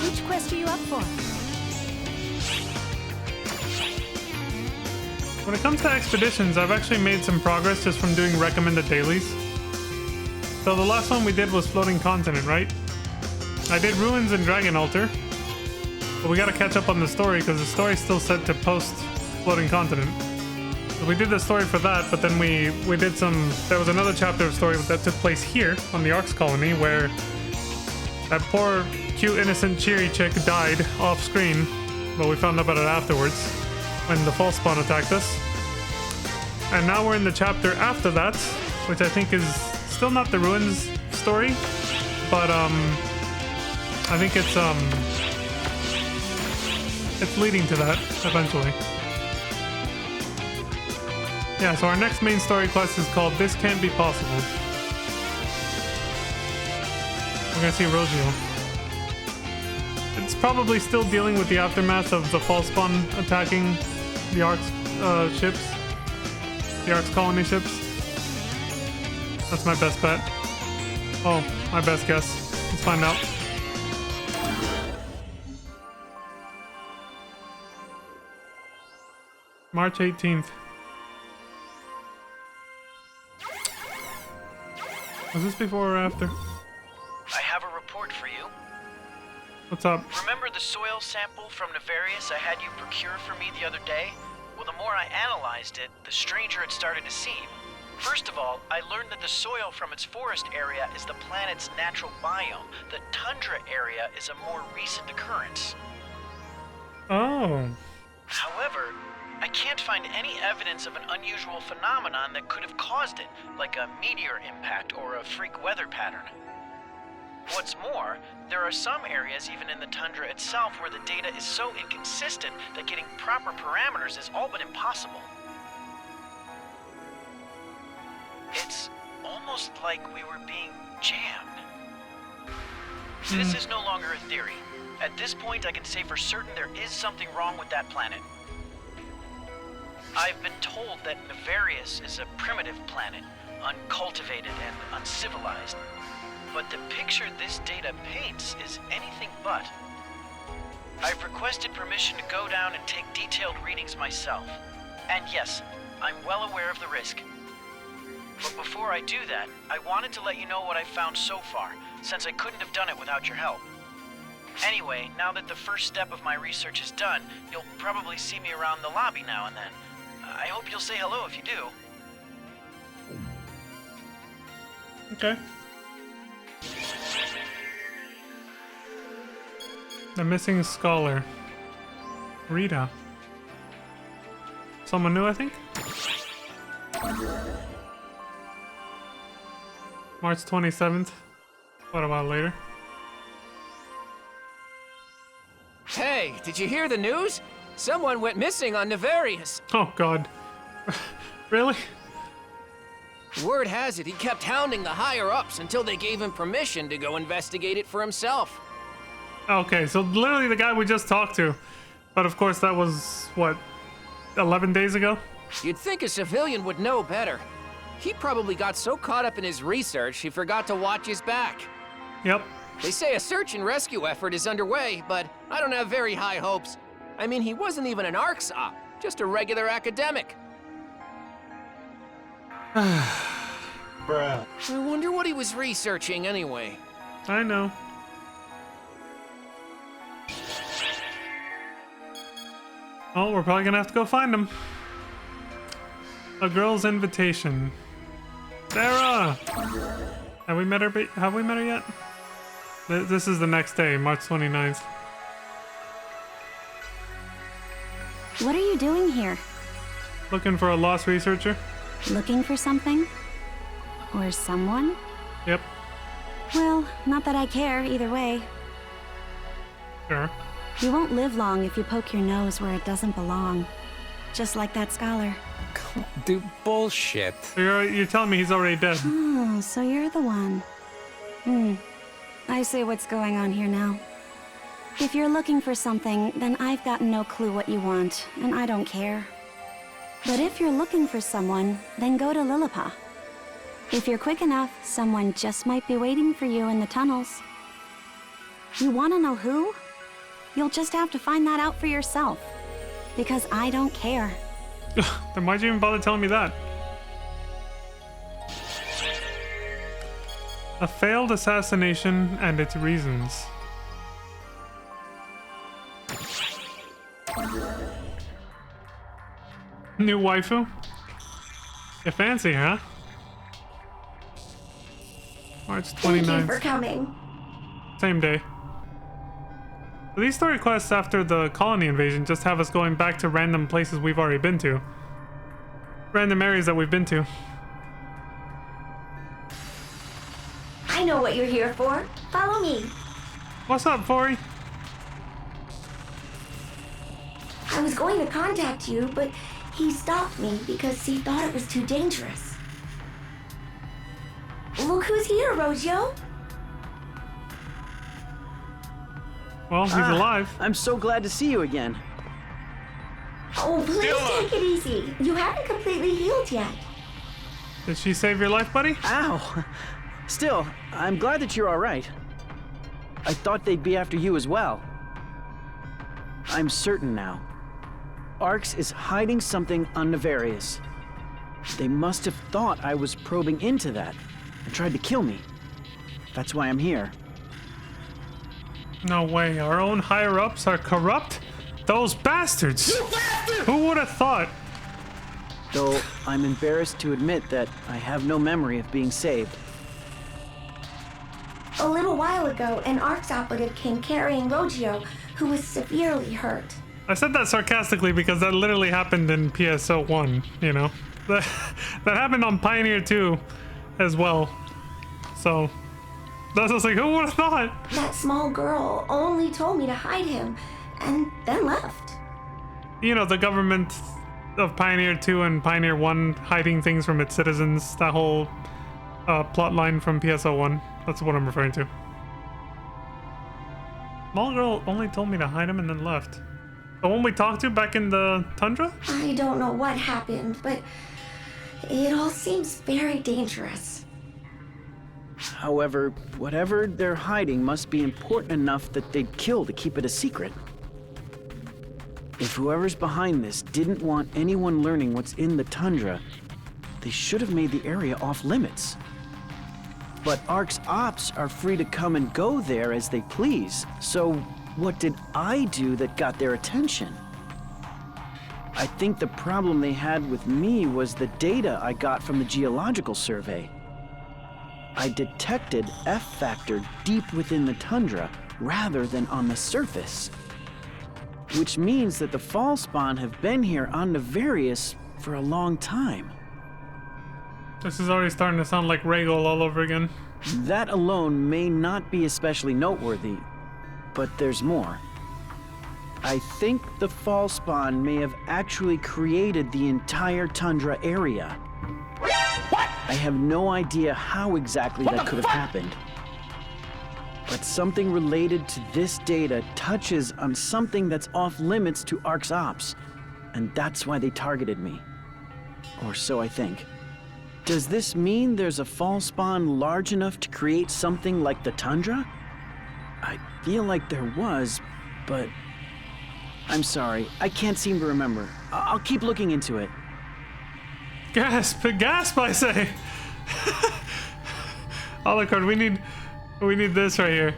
Which quest are you up for? When it comes to expeditions, I've actually made some progress just from doing recommended dailies. So the last one we did was Floating Continent, right? I did Ruins and Dragon Altar. But we gotta catch up on the story because the story's still set to post Floating Continent. So we did the story for that, but then we did some... There was another chapter of story that took place here on the Arks colony where that poor, cute, innocent, cheery chick died off screen. But we found out about it afterwards when the false spawn attacked us. And now we're in the chapter after that, which I think is still not the Ruins story, but I think it's leading to that eventually. Yeah, so our next main story quest is called This Can't Be Possible. We're gonna see Rogio. It's probably still dealing with the aftermath of the false spawn attacking the Arks ships. The Arks colony ships. That's my best bet. Oh, my best guess. Let's find out. March 18th. Was this before or after? I have a report for you. What's up? Remember the soil sample from Nefarious I had you procure for me the other day? Well, the more I analyzed it, the stranger it started to seem. First of all, I learned that the soil from its forest area is the planet's natural biome. The tundra area is a more recent occurrence. Oh. However, I can't find any evidence of an unusual phenomenon that could have caused it, like a meteor impact or a freak weather pattern. What's more, there are some areas even in the tundra itself where the data is so inconsistent that getting proper parameters is all but impossible. It's almost like we were being jammed. This is no longer a theory. At this point, I can say for certain there is something wrong with that planet. I've been told that Nefarious is a primitive planet, uncultivated and uncivilized. But the picture this data paints is anything but. I've requested permission to go down and take detailed readings myself. And yes, I'm well aware of the risk. But before I do that, I wanted to let you know what I've found so far, since I couldn't have done it without your help. Anyway, now that the first step of my research is done, you'll probably see me around the lobby now and then. I hope you'll say hello if you do. Okay. The missing scholar. Rita. Someone new, I think? March 27th. What a while later. Hey, did you hear the news? Someone went missing on Nefarious. Oh, God. Really? Word has it he kept hounding the higher-ups until they gave him permission to go investigate it for himself. Okay, so literally the guy we just talked to. But of course that was, what, 11 days ago? You'd think a civilian would know better. He probably got so caught up in his research he forgot to watch his back. Yep. They say a search and rescue effort is underway, but I don't have very high hopes. I mean, he wasn't even an ARCS op, just a regular academic. Bruh. I wonder what he was researching anyway. I know. Oh, we're probably gonna have to go find him. A girl's invitation. Sarah! Have we met her? Have we met her yet? This is the next day, March 29th. What are you doing here? Looking for a lost researcher? Looking for something? Or someone? Yep. Well, not that I care either way. Sure. You won't live long if you poke your nose where it doesn't belong. Just like that scholar. Do bullshit. So you're telling me he's already dead? Oh, so you're the one. I see what's going on here now. If you're looking for something, then I've got no clue what you want, and I don't care. But if you're looking for someone, then go to Lilliput. If you're quick enough, someone just might be waiting for you in the tunnels. You want to know who? You'll just have to find that out for yourself. Because I don't care. Then why'd you even bother telling me that? A failed assassination and its reasons. New waifu? You fancy, huh? March 29th. Thank you for coming. Same day. So these story quests after the colony invasion just have us going back to random places we've already been to. Random areas that we've been to. I know what you're here for. Follow me. What's up, Fori? I was going to contact you, but he stopped me because he thought it was too dangerous. Look who's here, Rojo. Well, he's alive. I'm so glad to see you again. Oh, please take it easy. You haven't completely healed yet. Did she save your life, buddy? Ow! Still, I'm glad that you're all right. I thought they'd be after you as well. I'm certain now. Arx is hiding something on Nefarious. They must have thought I was probing into that and tried to kill me. That's why I'm here. No way. Our own higher-ups are corrupt? Those bastards! You bastard! Who would have thought? Though I'm embarrassed to admit that I have no memory of being saved. A little while ago, an Arx operative came carrying Rojo, who was severely hurt. I said that sarcastically because that literally happened in PSO 1, you know? That happened on Pioneer 2 as well. So, that's just like, who would have thought? That small girl only told me to hide him, and then left. You know, the government of Pioneer 2 and Pioneer 1 hiding things from its citizens, that whole plot line from PSO 1. That's what I'm referring to. Small girl only told me to hide him and then left. The one we talked to back in the tundra? I don't know what happened, but it all seems very dangerous. However, whatever they're hiding must be important enough that they'd kill to keep it a secret. If whoever's behind this didn't want anyone learning what's in the tundra, they should have made the area off limits. But Arc's ops are free to come and go there as they please, so what did I do that got their attention? I think the problem they had with me was the data I got from the geological survey. I detected F-factor deep within the tundra rather than on the surface. Which means that the fall spawn have been here on Nefarious for a long time. This is already starting to sound like Rhaegal all over again. That alone may not be especially noteworthy, but there's more. I think the fall spawn may have actually created the entire tundra area. What? I have no idea how exactly that could have happened. But something related to this data touches on something that's off limits to Arc's ops, and that's why they targeted me. Or so I think. Does this mean there's a fall spawn large enough to create something like the tundra? I feel like there was, but I'm sorry, I can't seem to remember. I'll keep looking into it. Gasp! Gasp, I say! Alucard, we need this right here.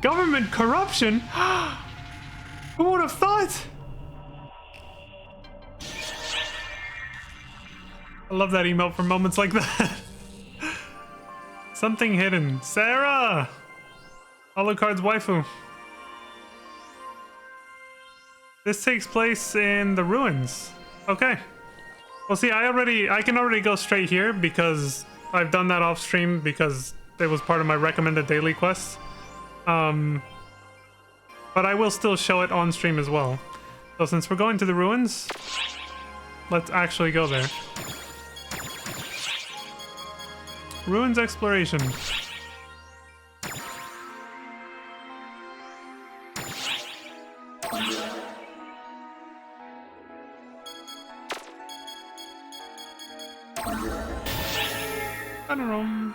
Government corruption? Who would have thought? I love that emote for moments like that. Something hidden. Sarah! Alucard's waifu. This takes place in the ruins. Okay. Well, see, I can already go straight here because I've done that off stream because it was part of my recommended daily quests. But I will still show it on stream as well. So since we're going to the ruins, let's actually go there. Ruins exploration. I don't know.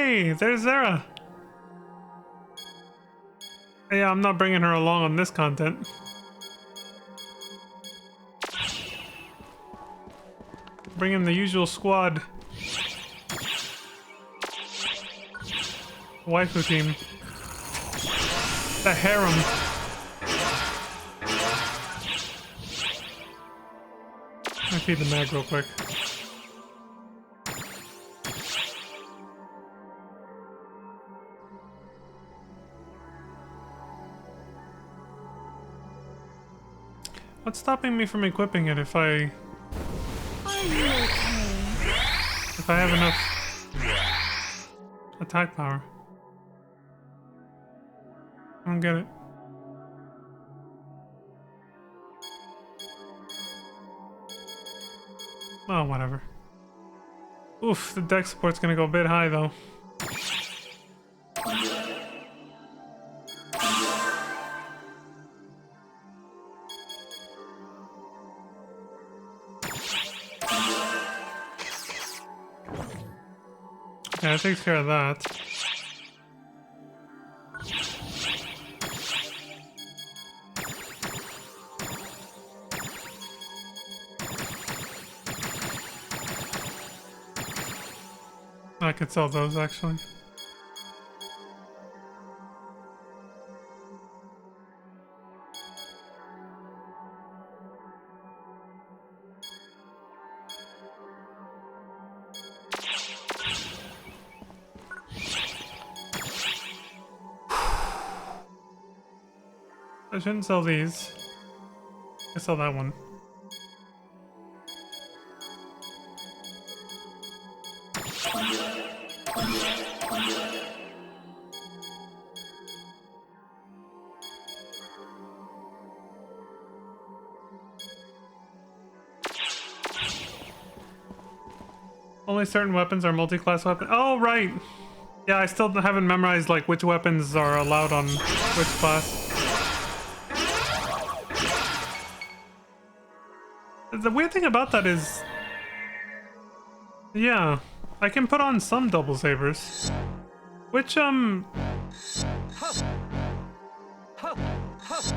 Hey, there's Zara. Yeah, I'm not bringing her along on this content. Bringing the usual squad. Waifu team. The harem. Let me feed the mag real quick. What's stopping me from equipping it if I have enough attack power? I don't get it. Oh, whatever. Oof, the deck support's gonna go a bit high though. Yeah, it takes care of that. I could sell those actually. I shouldn't sell these. I sell that one. Only certain weapons are multi-class weapons. Oh, right! Yeah, I still haven't memorized like which weapons are allowed on which class. The weird thing about that is... yeah, I can put on some double sabers. Which, So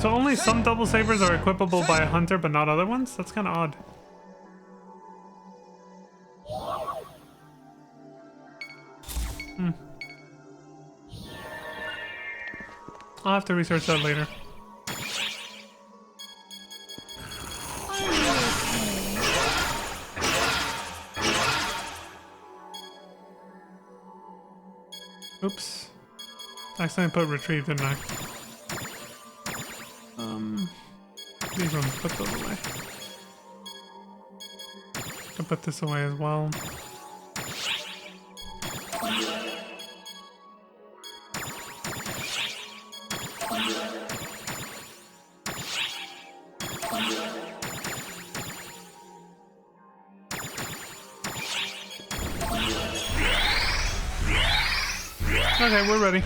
only some double sabers are equipable by a hunter, but not other ones? That's kind of odd. I'll have to research that later. Oops. I accidentally put retrieve, didn't I? These ones, put those away. I'll put this away as well. Okay, we're ready.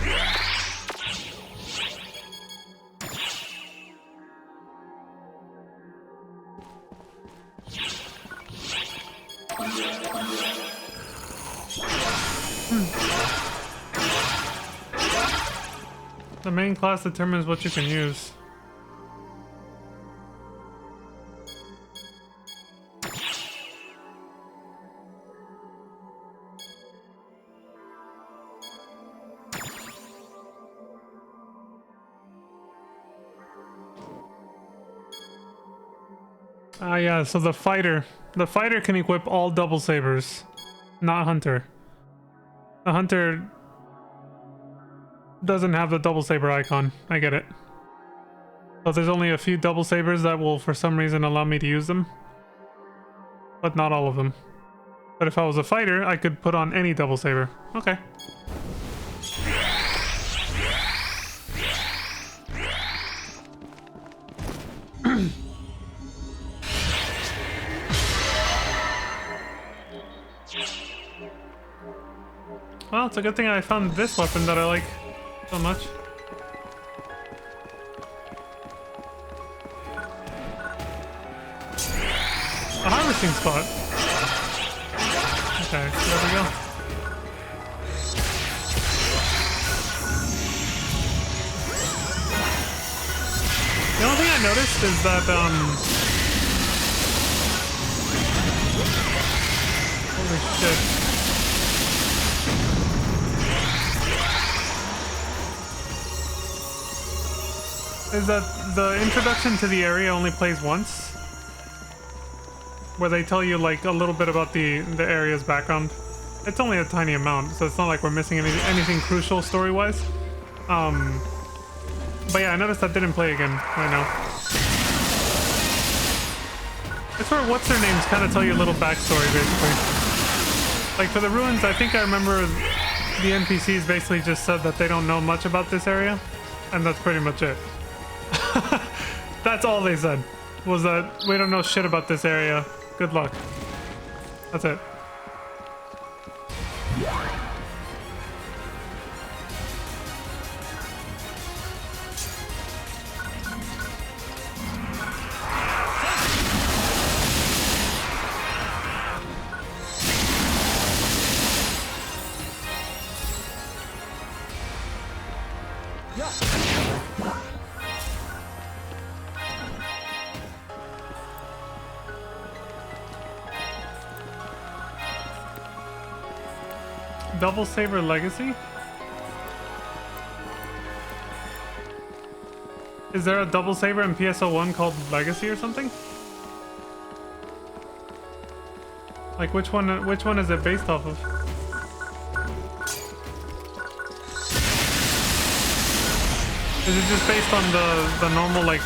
The main class determines what you can use. Yeah, so the fighter can equip all double sabers, not hunter. The hunter doesn't have the double saber icon. I get it. So there's only a few double sabers that will for some reason allow me to use them, but not all of them. But if I was a fighter, I could put on any double saber. Okay. Well, it's a good thing I found this weapon that I like so much. A harvesting spot. Okay, there we go. I noticed is that holy shit. Is that the introduction to the area only plays once? Where they tell you like a little bit about the area's background. It's only a tiny amount, so it's not like we're missing anything crucial story-wise. But yeah, I noticed that didn't play again right now. It's where what's-their-names kind of tell you a little backstory, basically. Like for the ruins, I think I remember the NPCs basically just said that they don't know much about this area, and that's pretty much it. That's all they said, was that we don't know shit about this area. Good luck. That's it. Double Saber Legacy? Is there a Double Saber in PSO1 called Legacy or something? Like which one is it based off of? Is it just based on the normal like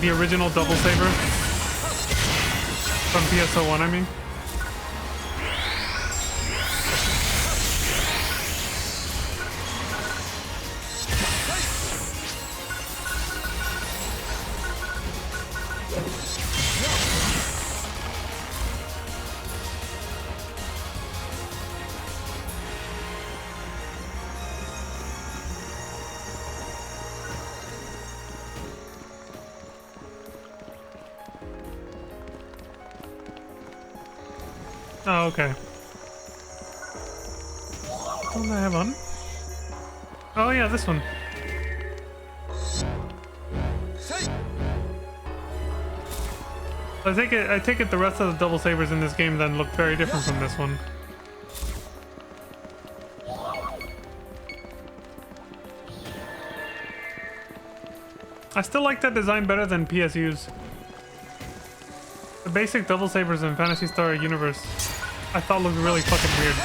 the original Double Saber from PSO1, I mean? Oh, okay. What do I have on? Oh yeah, this one. I take it the rest of the double sabers in this game then look very different from this one. I still like that design better than PSU's. The basic double sabers in Phantasy Star Universe I thought looked really fucking weird.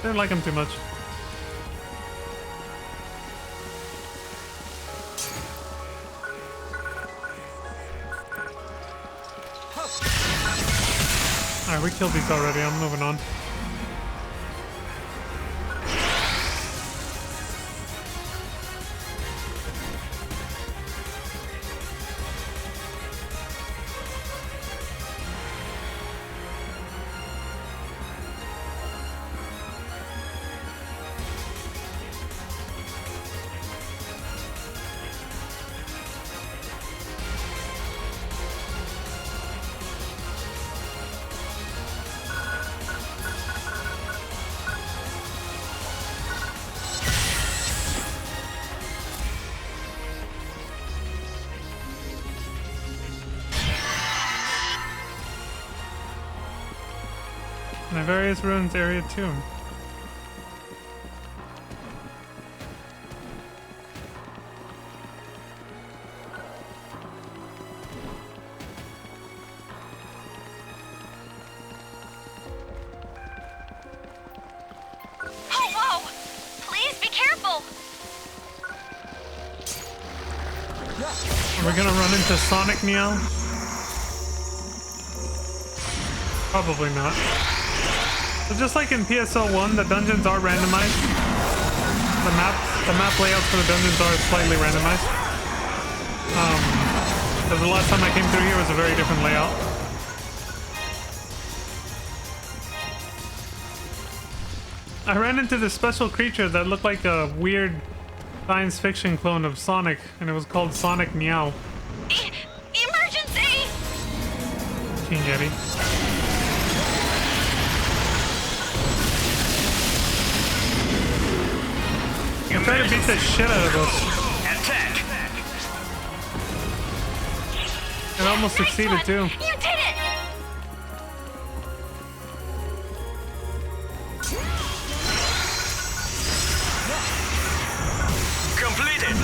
Didn't like them too much. Alright, we killed these already, I'm moving on. Various ruins area 2. Oh, whoa! Please be careful! Are we gonna run into Sonic Meow? Probably not. So just like in PSO1, the dungeons are randomized. The map layouts for the dungeons are slightly randomized. Because the last time I came through here was a very different layout. I ran into this special creature that looked like a weird science fiction clone of Sonic, and it was called Sonic Meow. Emergency! King Yeti. gonna beat the shit out of us. Attack! It almost succeeded too. You did it! Completed!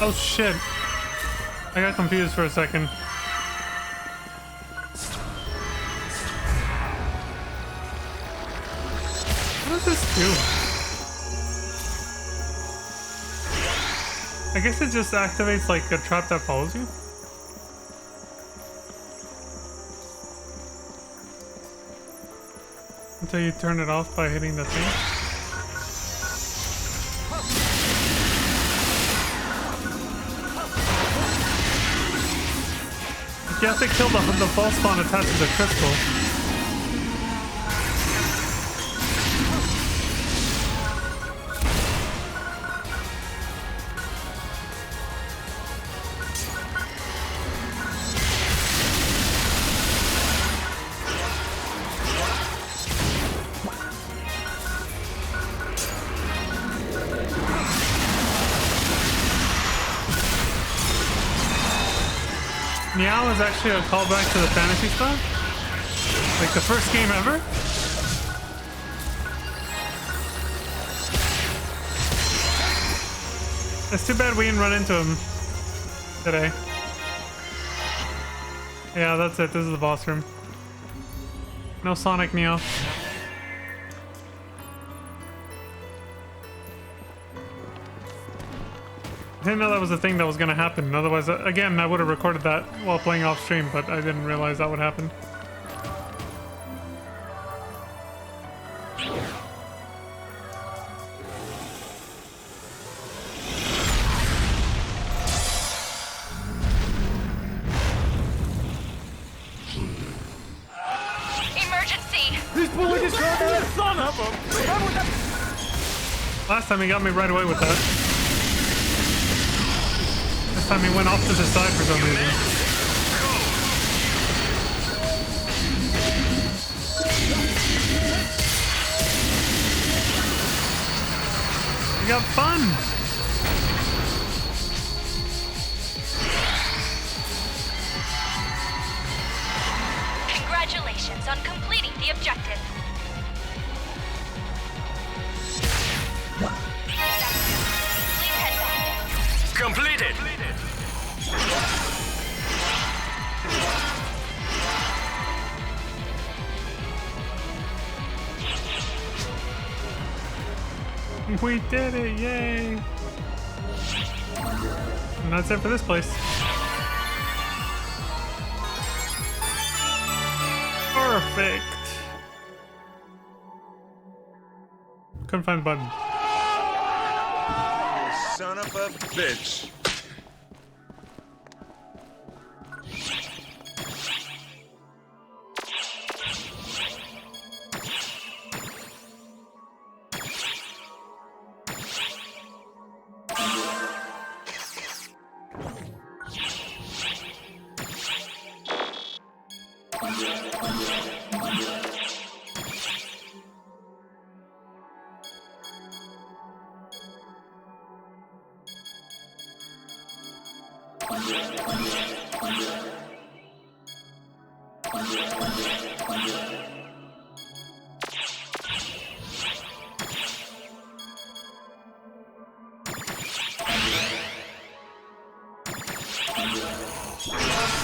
Oh shit. I got confused for a second. What does this do? I guess it just activates like a trap that follows you. Until you turn it off by hitting the thing. You have to kill the false spawn attached to the crystal. Meow is actually a callback to the Phantasy stuff. Like the first game ever. It's too bad we didn't run into him today. Yeah, that's it. This is the boss room. No Sonic Neo. I didn't know that was a thing that was going to happen. Otherwise, again, I would have recorded that while playing off stream, but I didn't realize that would happen. Emergency! He's pulling his gun! Son of a... Last time he got me right away with that. This time he went off to the side for some reason. We got fun! Congratulations on completing the objective. Please head back. Completed! We did it, yay! And that's it for this place. Perfect! Couldn't find the button. You son of a bitch.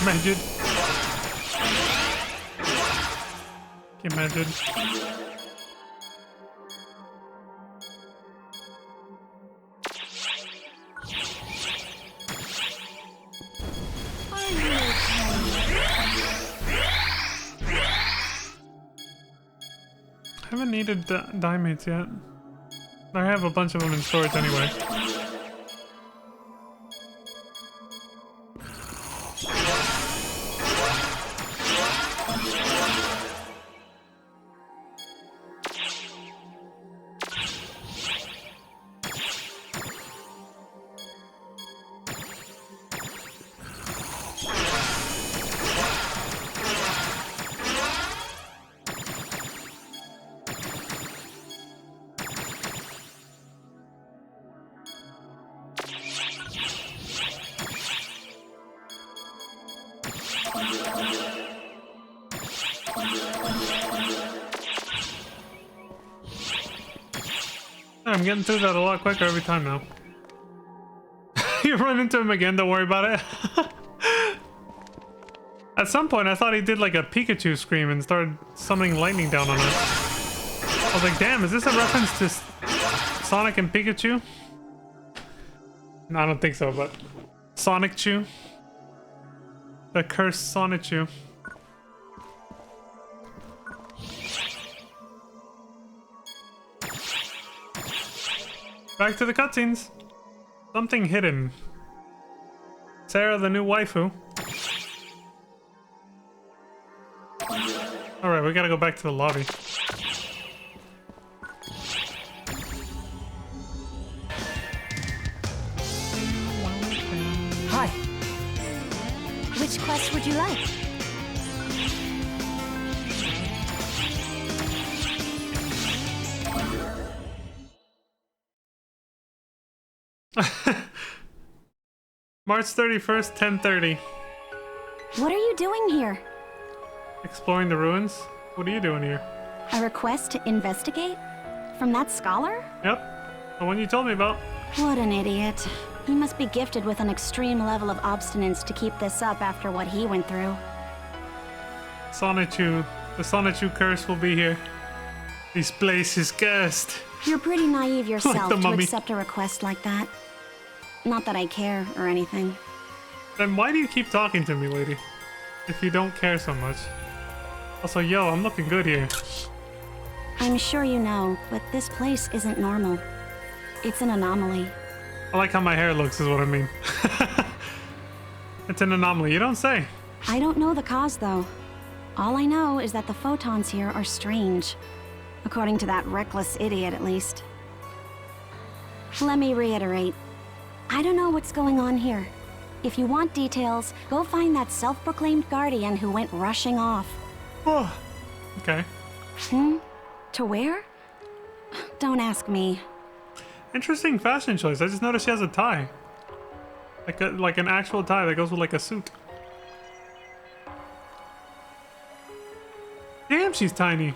Imagine. Imagine. haven't needed diamonds yet. I have a bunch of them in storage anyway. I'm getting through that a lot quicker every time now. You run into him again, don't worry about it. At some point, I thought he did like a Pikachu scream and started summoning lightning down on us. I was like, damn, is this a reference to Sonic and Pikachu? No, I don't think so, but Sonic Chew. The cursed Sonic Chew. Back to the cutscenes. Something hidden. Sarah, the new waifu. Alright, we gotta go back to the lobby. Hi. Which quest would you like? March 31st, 10:30. What are you doing here? Exploring the ruins? What are you doing here? A request to investigate? From that scholar? Yep, the one you told me about. What an idiot. He must be gifted with an extreme level of obstinance to keep this up after what he went through. Sonichu. The Sonichu curse will be here. This place is cursed. You're pretty naive yourself the to mummy. accept a request like that. Not that I care or anything. Then why do you keep talking to me, lady? If you don't care so much. Also, yo, I'm looking good here. I'm sure you know, but this place isn't normal. It's an anomaly. I like how my hair looks is what I mean. It's an anomaly, you don't say. I don't know the cause, though. All I know is that the photons here are strange. According to that reckless idiot, at least. Let me reiterate. I don't know what's going on here. If you want details, go find that self-proclaimed guardian who went rushing off. Oh, okay. To where? Don't ask me. Interesting fashion choice. I just noticed she has a tie. Like an actual tie that goes with like a suit. Damn, she's tiny.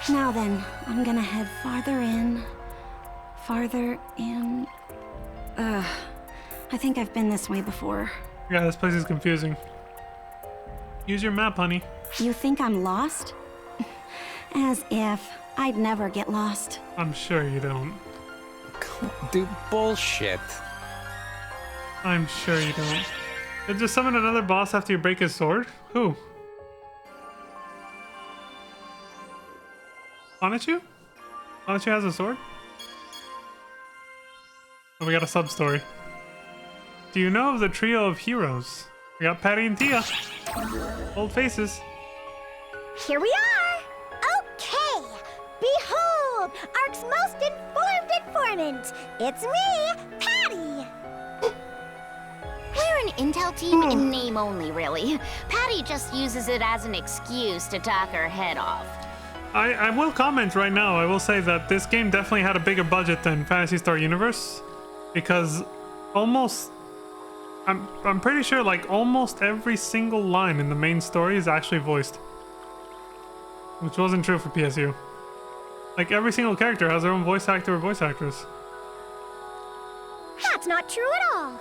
Now then, I'm gonna head farther in. Farther in. I think I've been this way before. Yeah, this place is confusing. Use your map, honey. You think I'm lost? As if. I'd never get lost. I'm sure you don't. Dude, bullshit. I'm sure you don't. Did you summon another boss after you break his sword? Who? Sonichu? Sonichu has a sword? Oh, we got a sub-story. Do you know of the trio of heroes? We got Patty and Tia. Old faces. Here we are! Okay! Behold, Ark's most informed informant! It's me, Patty! We're an intel team in name only, really. Patty just uses it as an excuse to talk her head off. I will comment right now. I will say that this game definitely had a bigger budget than Phantasy Star Universe. Because almost... I'm pretty sure like almost every single line in the main story is actually voiced. Which wasn't true for PSU. Like every single character has their own voice actor or voice actress. That's not true at all.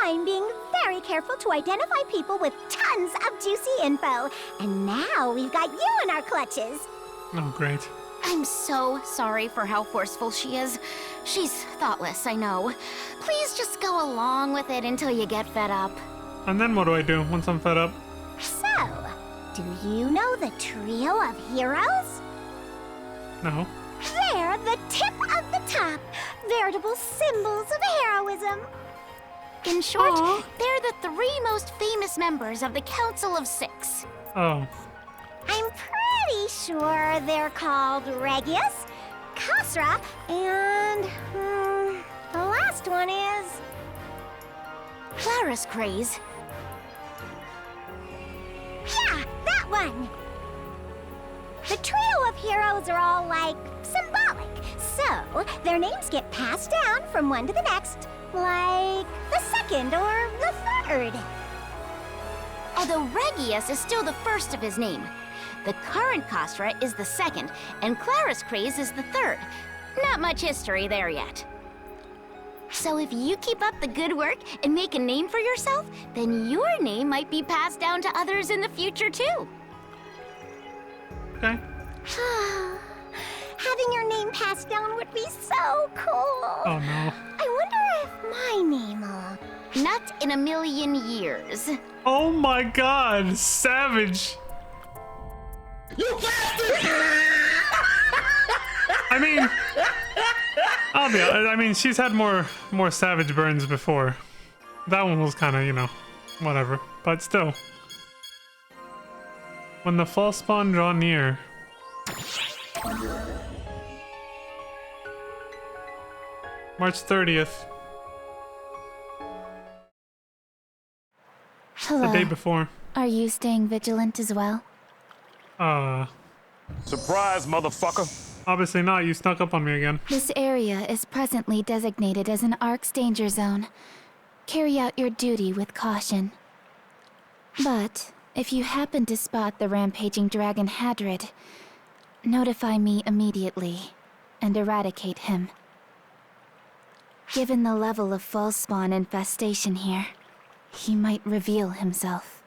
I'm being very careful to identify people with tons of juicy info. And now we've got you in our clutches. Oh, great. I'm so sorry for how forceful she is. She's thoughtless, I know. Please just go along with it until you get fed up. And then what do I do once I'm fed up? So, Do you know the trio of heroes? No. They're the tip of the top, veritable symbols of heroism. In short, they're the three most famous members of the Council of Six. Oh. I'm pretty sure they're called Regius, Khosra, and the last one is Claris Craze. Yeah, that one. The trio of heroes are all like symbolic, so their names get passed down from one to the next, like the second or the third. Although Regius is still the first of his name, the current Khosra is the second, and Claris Craze is the third. Not much history there yet. So if you keep up the good work and make a name for yourself, then your name might be passed down to others in the future too. Okay. Having your name passed down would be so cool. Oh no. I wonder if my name will... Not in a million years. Oh my god, savage. You bastard! I mean, I mean, she's had more savage burns before. That one was kind of, you know, whatever. But still. When the fall spawn draw near. March 30th. Hello. The day before. Are you staying vigilant as well? Surprise, motherfucker. Obviously not. You snuck up on me again. This area is presently designated as an Ark's danger zone. Carry out your duty with caution. But if you happen to spot the rampaging dragon Hadrid, notify me immediately and eradicate him. Given the level of false spawn infestation here, he might reveal himself.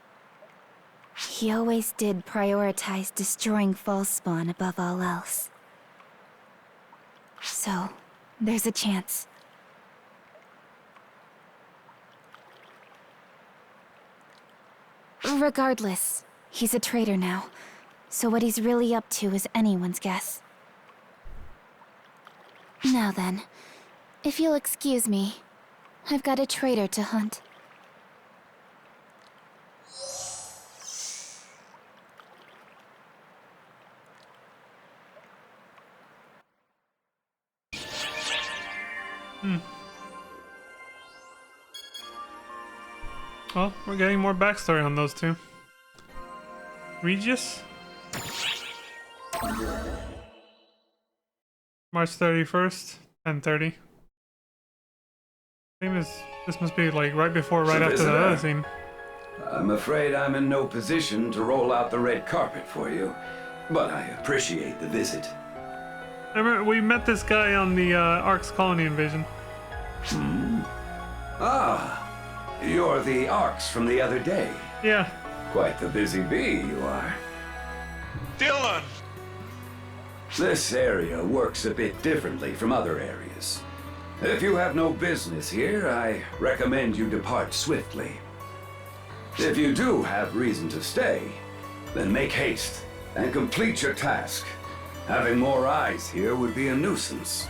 He always did prioritize destroying false spawn above all else. So, there's a chance. Regardless, he's a traitor now, so what he's really up to is anyone's guess. Now then, if you'll excuse me, I've got a traitor to hunt. Well, we're getting more backstory on those two. Regis? March 31st, 10:30. This must be like right before, right after the other scene. I'm afraid I'm in no position to roll out the red carpet for you, but I appreciate the visit. Remember, we met this guy on the Ark's colony invasion. Ah, you're the Arks from the other day. Yeah. Quite the busy bee you are. Dylan! This area works a bit differently from other areas. If you have no business here, I recommend you depart swiftly. If you do have reason to stay, then make haste and complete your task. Having more eyes here would be a nuisance.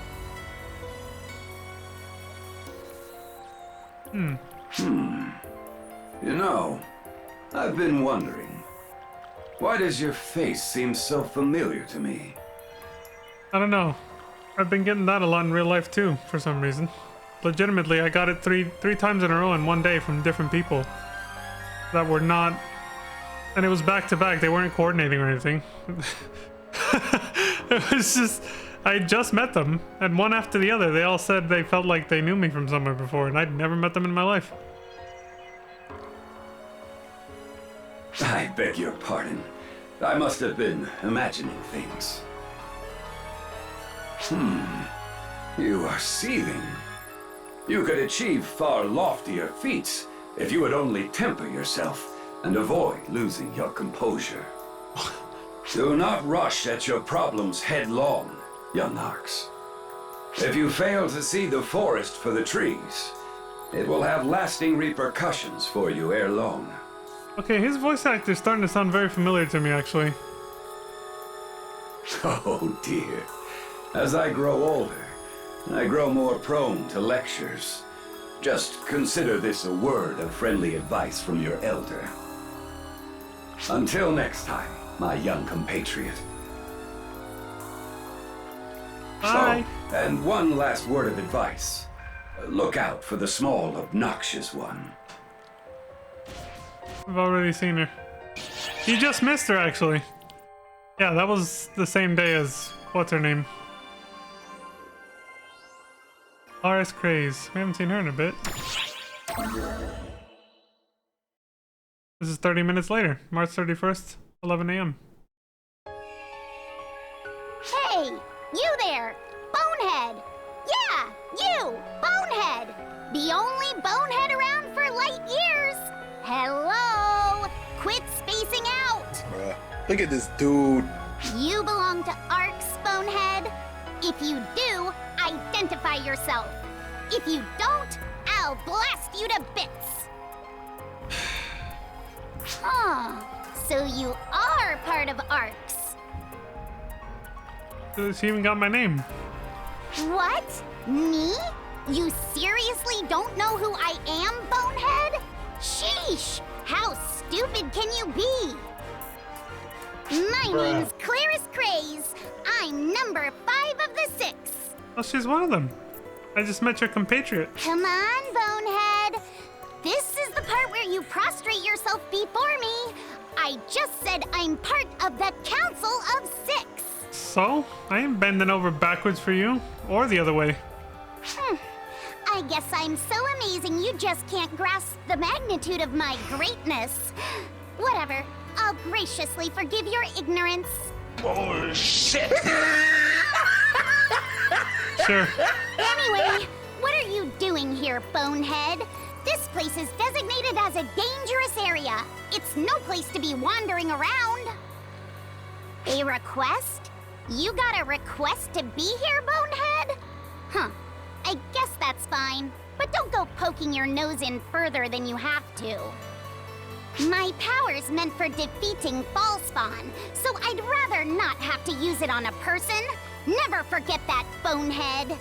You know, I've been wondering, why does your face seem so familiar to me? I don't know. I've been getting that a lot in real life too, for some reason. Legitimately, I got it three times in a row in one day from different people that were not, and it was back to back. They weren't coordinating or anything. It was just, I just met them, and one after the other, they all said they felt like they knew me from somewhere before, and I'd never met them in my life. I beg your pardon. I must have been imagining things. You are seething. You could achieve far loftier feats if you would only temper yourself and avoid losing your composure. Do not rush at your problems headlong, young Arks. If you fail to see the forest for the trees, it will have lasting repercussions for you ere long. Okay, his voice actor's starting to sound very familiar to me, actually. Oh dear. As I grow older, I grow more prone to lectures. Just consider this a word of friendly advice from your elder. Until next time, my young compatriot. Bye. Oh, and one last word of advice. Look out for the small, obnoxious one. I've already seen her. You just missed her, actually. Yeah, that was the same day as... what's her name? RS Craze. We haven't seen her in a bit. This is 30 minutes later. March 31st, 11 a.m. Hey, you there, Bonehead! Yeah, you, Bonehead! The only bonehead around for light years! Hello! Quit spacing out! Bruh, look at this dude. You belong to ARCS, Bonehead. If you do, identify yourself. If you don't, I'll blast you to bits. Huh. So you are part of ARCS. She even got my name. What? Me? You seriously don't know who I am, Bonehead? Sheesh! How stupid can you be? My name's Clarice Craze. I'm number 5 of the 6. Oh, she's one of them. I just met your compatriot. Come on, Bonehead. This is the part where you prostrate yourself before me. I just said I'm part of the Council of 6. So? I ain't bending over backwards for you. Or the other way. I guess I'm so amazing you just can't grasp the magnitude of my greatness. Whatever. I'll graciously forgive your ignorance. Bullshit! Sure. Anyway, what are you doing here, Bonehead? This place is designated as a dangerous area. It's no place to be wandering around. A request? You got a request to be here, Bonehead? Huh. I guess that's fine. But don't go poking your nose in further than you have to. My power's meant for defeating Ballspawn, so I'd rather not have to use it on a person. Never forget that, Bonehead.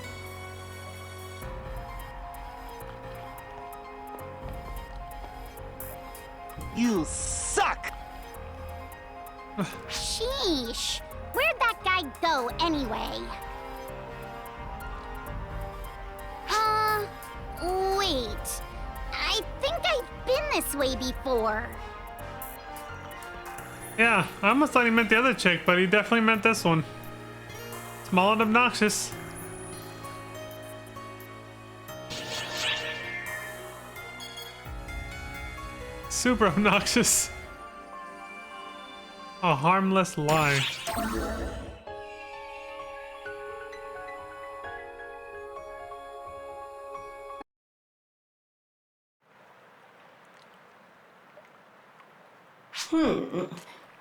You suck! Sheesh. Where'd that guy go, anyway? Wait. I think I've been this way before. Yeah, I almost thought he meant the other chick, but he definitely meant this one. Small and obnoxious. Super obnoxious. A harmless lie.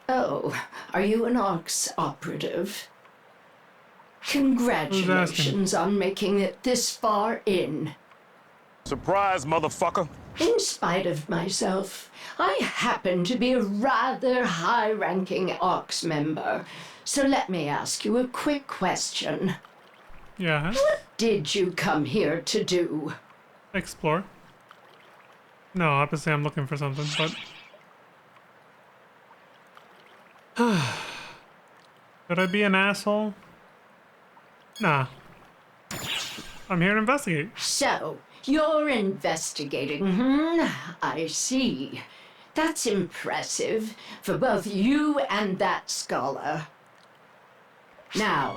Oh, are you an ARCS operative? Congratulations on making it this far in. Surprise, motherfucker. In spite of myself, I happen to be a rather high-ranking ARCS member. So let me ask you a quick question. Yeah. What did you come here to do? Explore. No, obviously I'm looking for something, but... Could I be an asshole? Nah. I'm here to investigate. So, you're investigating, I see. That's impressive for both you and that scholar. Now,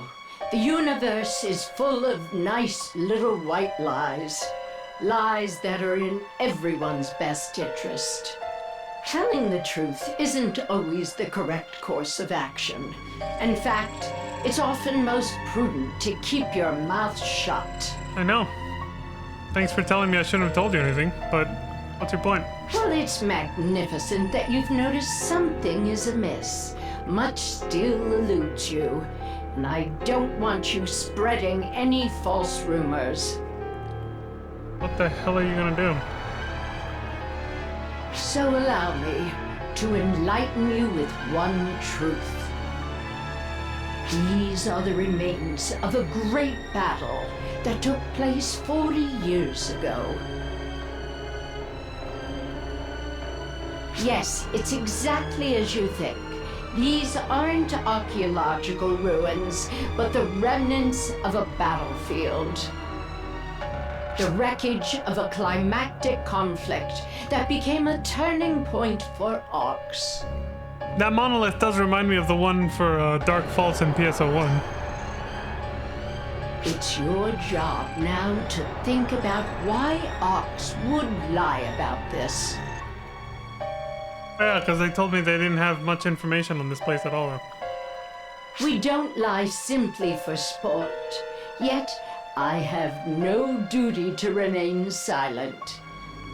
the universe is full of nice little white lies. Lies that are in everyone's best interest. Telling the truth isn't always the correct course of action. In fact, it's often most prudent to keep your mouth shut. I know. Thanks for telling me I shouldn't have told you anything, but what's your point? Well, it's magnificent that you've noticed something is amiss. Much still eludes you, and I don't want you spreading any false rumors. What the hell are you gonna do? So allow me, to enlighten you with one truth. These are the remains of a great battle that took place 40 years ago. Yes, it's exactly as you think. These aren't archaeological ruins, but the remnants of a battlefield. The wreckage of a climactic conflict that became a turning point for Arx. That monolith does remind me of the one for Dark Falls in PSO1. It's your job now to think about why Arx would lie about this. Yeah, because they told me they didn't have much information on this place at all. We don't lie simply for sport, yet I have no duty to remain silent.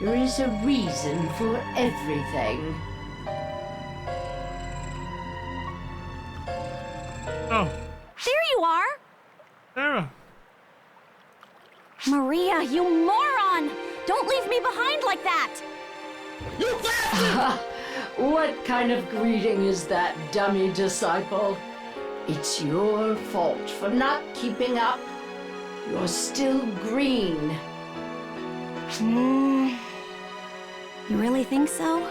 There is a reason for everything. Oh. There you are! Sarah. Maria, you moron! Don't leave me behind like that! You bastard! What kind of greeting is that, dummy disciple? It's your fault for not keeping up. You're still green. You really think so?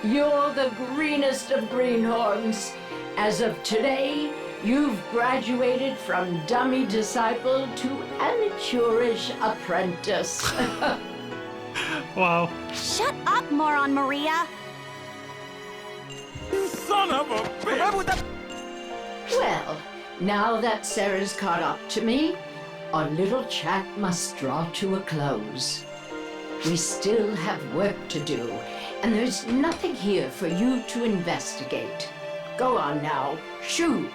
You're the greenest of greenhorns. As of today, you've graduated from dummy disciple to amateurish apprentice. Wow. Shut up, moron Maria! You son of a bitch! Well, now that Sarah's caught up to me, our little chat must draw to a close. We still have work to do, and there's nothing here for you to investigate. Go on now, shoot.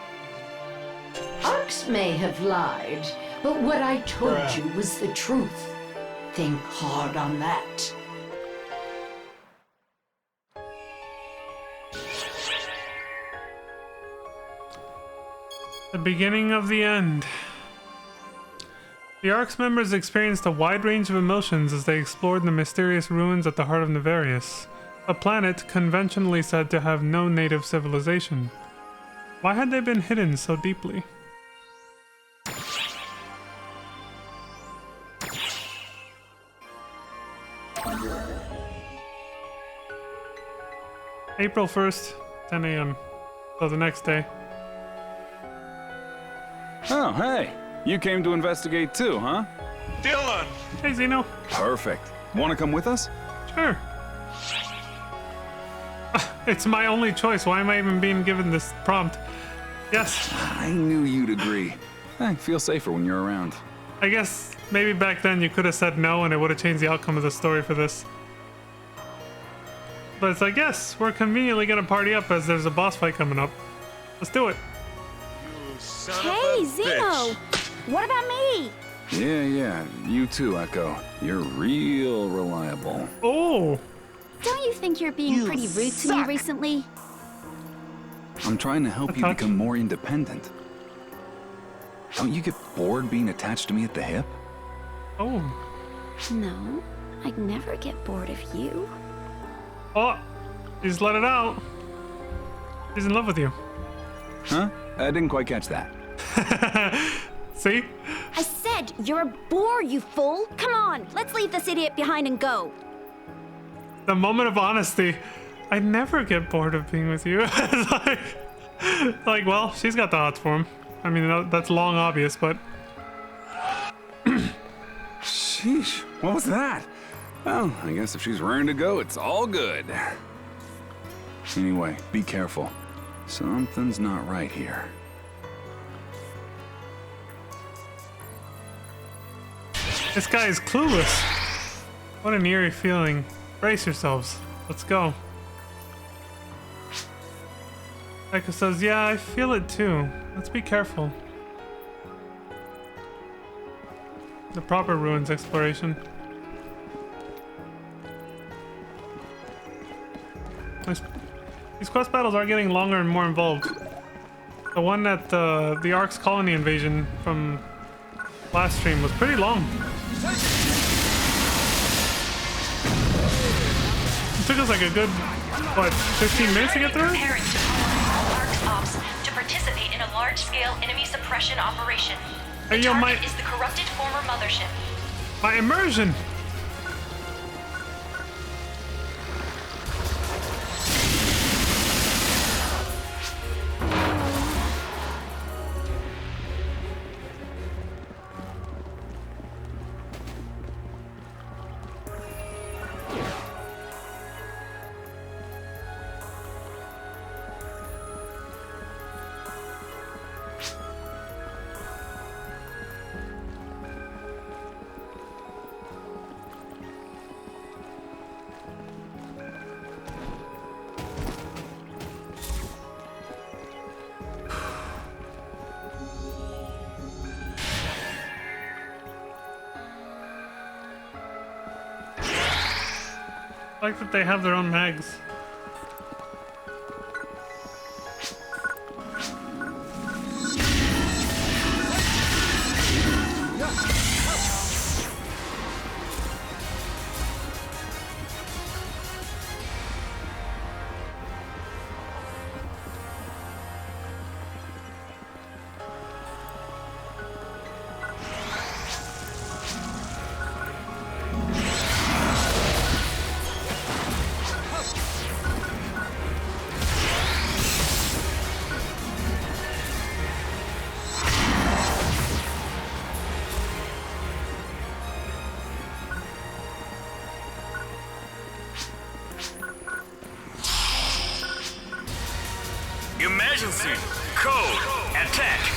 Arx may have lied, but what I told you was the truth. Think hard on that. The beginning of the end. The Arx members experienced a wide range of emotions as they explored the mysterious ruins at the heart of Nefarious, a planet conventionally said to have no native civilization. Why had they been hidden so deeply? April 1st, 10 a.m. So the next day. Oh, hey. You came to investigate too, huh? Dylan! Hey, Zeno. Perfect. Want to come with us? Sure. It's my only choice. Why am I even being given this prompt? Yes. I knew you'd agree. I feel safer when you're around. I guess maybe back then you could have said no and it would have changed the outcome of the story for this. But it's like, yes, we're conveniently gonna party up as there's a boss fight coming up. Let's do it. Hey, Zeno! What about me? Yeah, you too, Echo. You're real reliable. Oh! Don't you think you're being pretty rude to me recently? I'm trying to help you become more independent. Don't you get bored being attached to me at the hip? Oh. No, I'd never get bored of you. Oh, just let it out. She's in love with you. Huh? I didn't quite catch that. See? I said you're a bore, you fool. Come on, let's leave this idiot behind and go. The moment of honesty. I never get bored of being with you. It's like, well, she's got the hots for him. I mean, that's long obvious, but... Sheesh, what was that? Well, I guess if she's raring to go, it's all good. Anyway, be careful. Something's not right here. This guy is clueless. What an eerie feeling. Brace yourselves. Let's go. Echo says, yeah, I feel it too. Let's be careful. The proper ruins exploration. These quest battles are getting longer and more involved. The one at the Arx colony invasion from last stream was pretty long. took us like a good, what, 15 minutes to get through? Preparing to call all ARC's ops to participate in a large-scale enemy suppression operation. The Hey, yo, target is the corrupted former mothership. my immersion. I like that they have their own mags. Emergency! Code! Attack!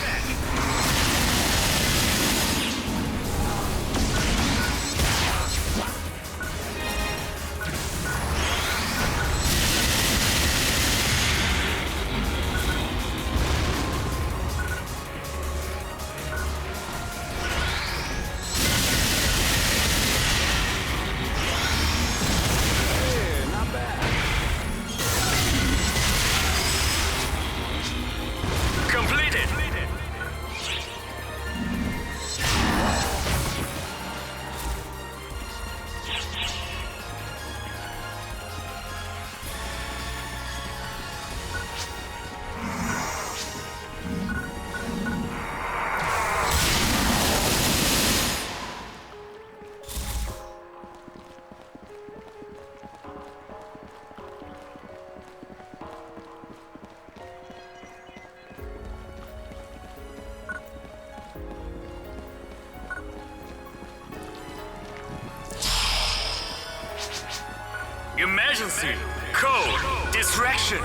Emergency! Code! Distraction!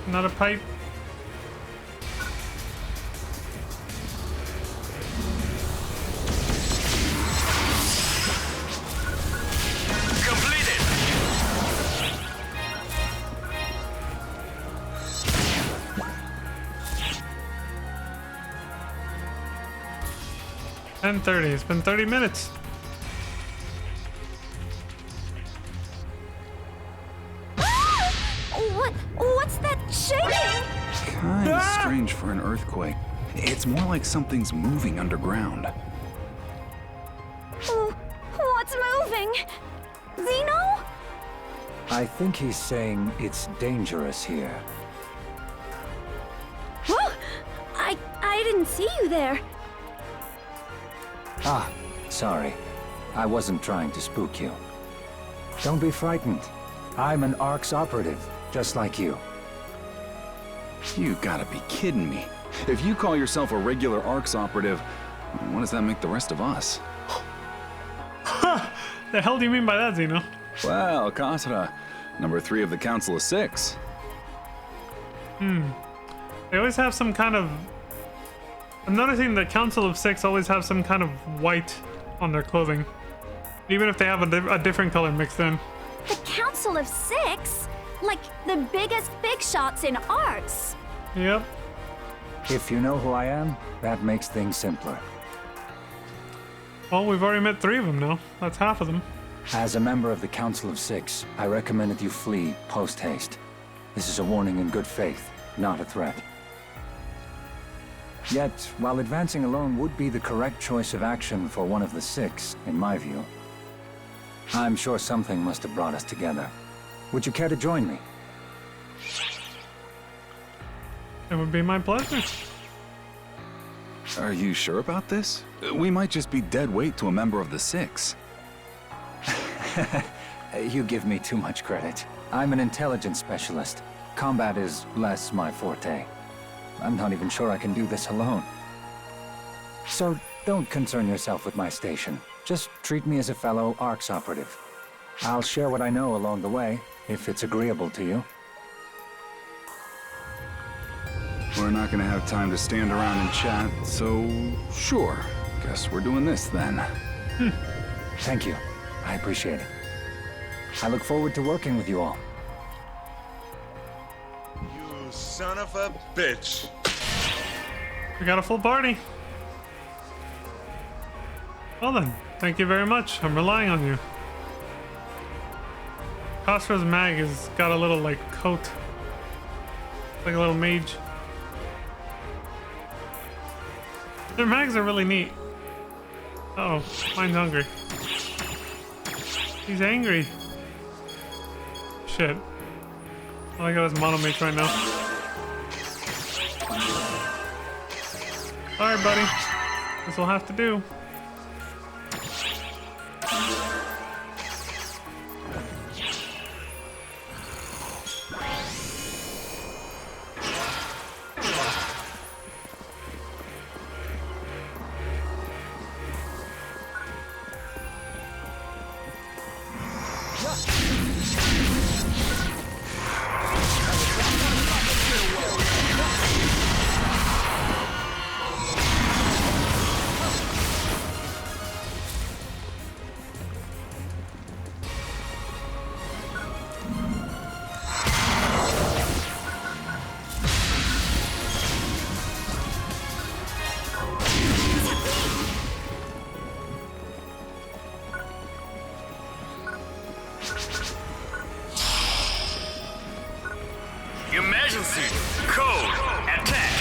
Not a pipe. Completed! $10:30. It's been 30 minutes. What's that shaking? Kinda strange for an earthquake. It's more like something's moving underground. What's moving? Zeno? I think he's saying it's dangerous here. Whoa! I didn't see you there. Ah, sorry. I wasn't trying to spook you. Don't be frightened. I'm an ARC's operative, just like you. You gotta be kidding me. If you call yourself a regular ARC's operative, what does that make the rest of us? The hell do you mean by that, Zeno? Well, Kasra, number 3 of the Council of 6. They always have some kind of... I'm noticing the Council of 6 always have some kind of white on their clothing. Even if they have a different color mixed in. The Council of 6? Like the biggest big shots in arts. Yep. If you know who I am, that makes things simpler. Well, we've already met 3 of them now. That's half of them. As a member of the Council of 6, I recommend that you flee post-haste. This is a warning in good faith, not a threat. Yet, while advancing alone would be the correct choice of action for one of the six, in my view, I'm sure something must have brought us together. Would you care to join me? It would be my pleasure. Are you sure about this? We might just be dead weight to a member of the Six. You give me too much credit. I'm an intelligence specialist. Combat is less my forte. I'm not even sure I can do this alone. So don't concern yourself with my station. Just treat me as a fellow ARCS operative. I'll share what I know along the way, if it's agreeable to you. We're not gonna have time to stand around and chat, so sure. Guess we're doing this then. Thank you. I appreciate it. I look forward to working with you all. You son of a bitch. We got a full party. Well then, thank you very much. I'm relying on you. Khosrow's mag has got a little, like, coat. Like a little mage. Their mags are really neat. Uh oh, mine's hungry. He's angry. Shit. I got his monomate right now. Alright, buddy. This will have to do. Emergency! Code! Attack!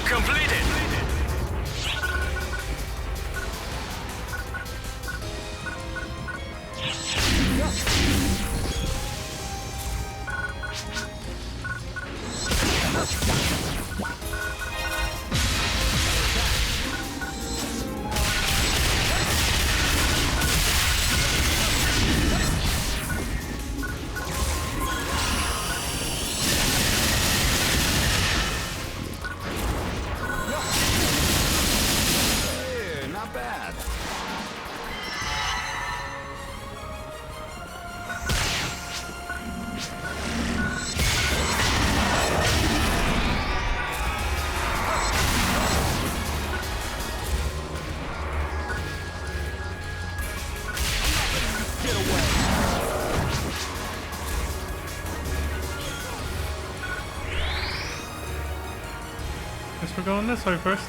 Completed! Not bad. Guess we're going this way first.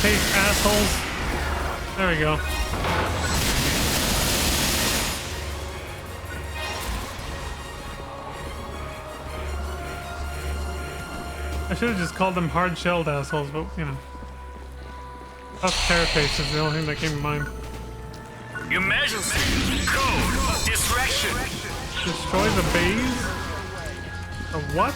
pace, assholes. There we go. I should have just called them hard-shelled assholes, but you know. Tough carapace is the only thing that came to mind. Emergency! Code! Distraction! Destroy the base? A what?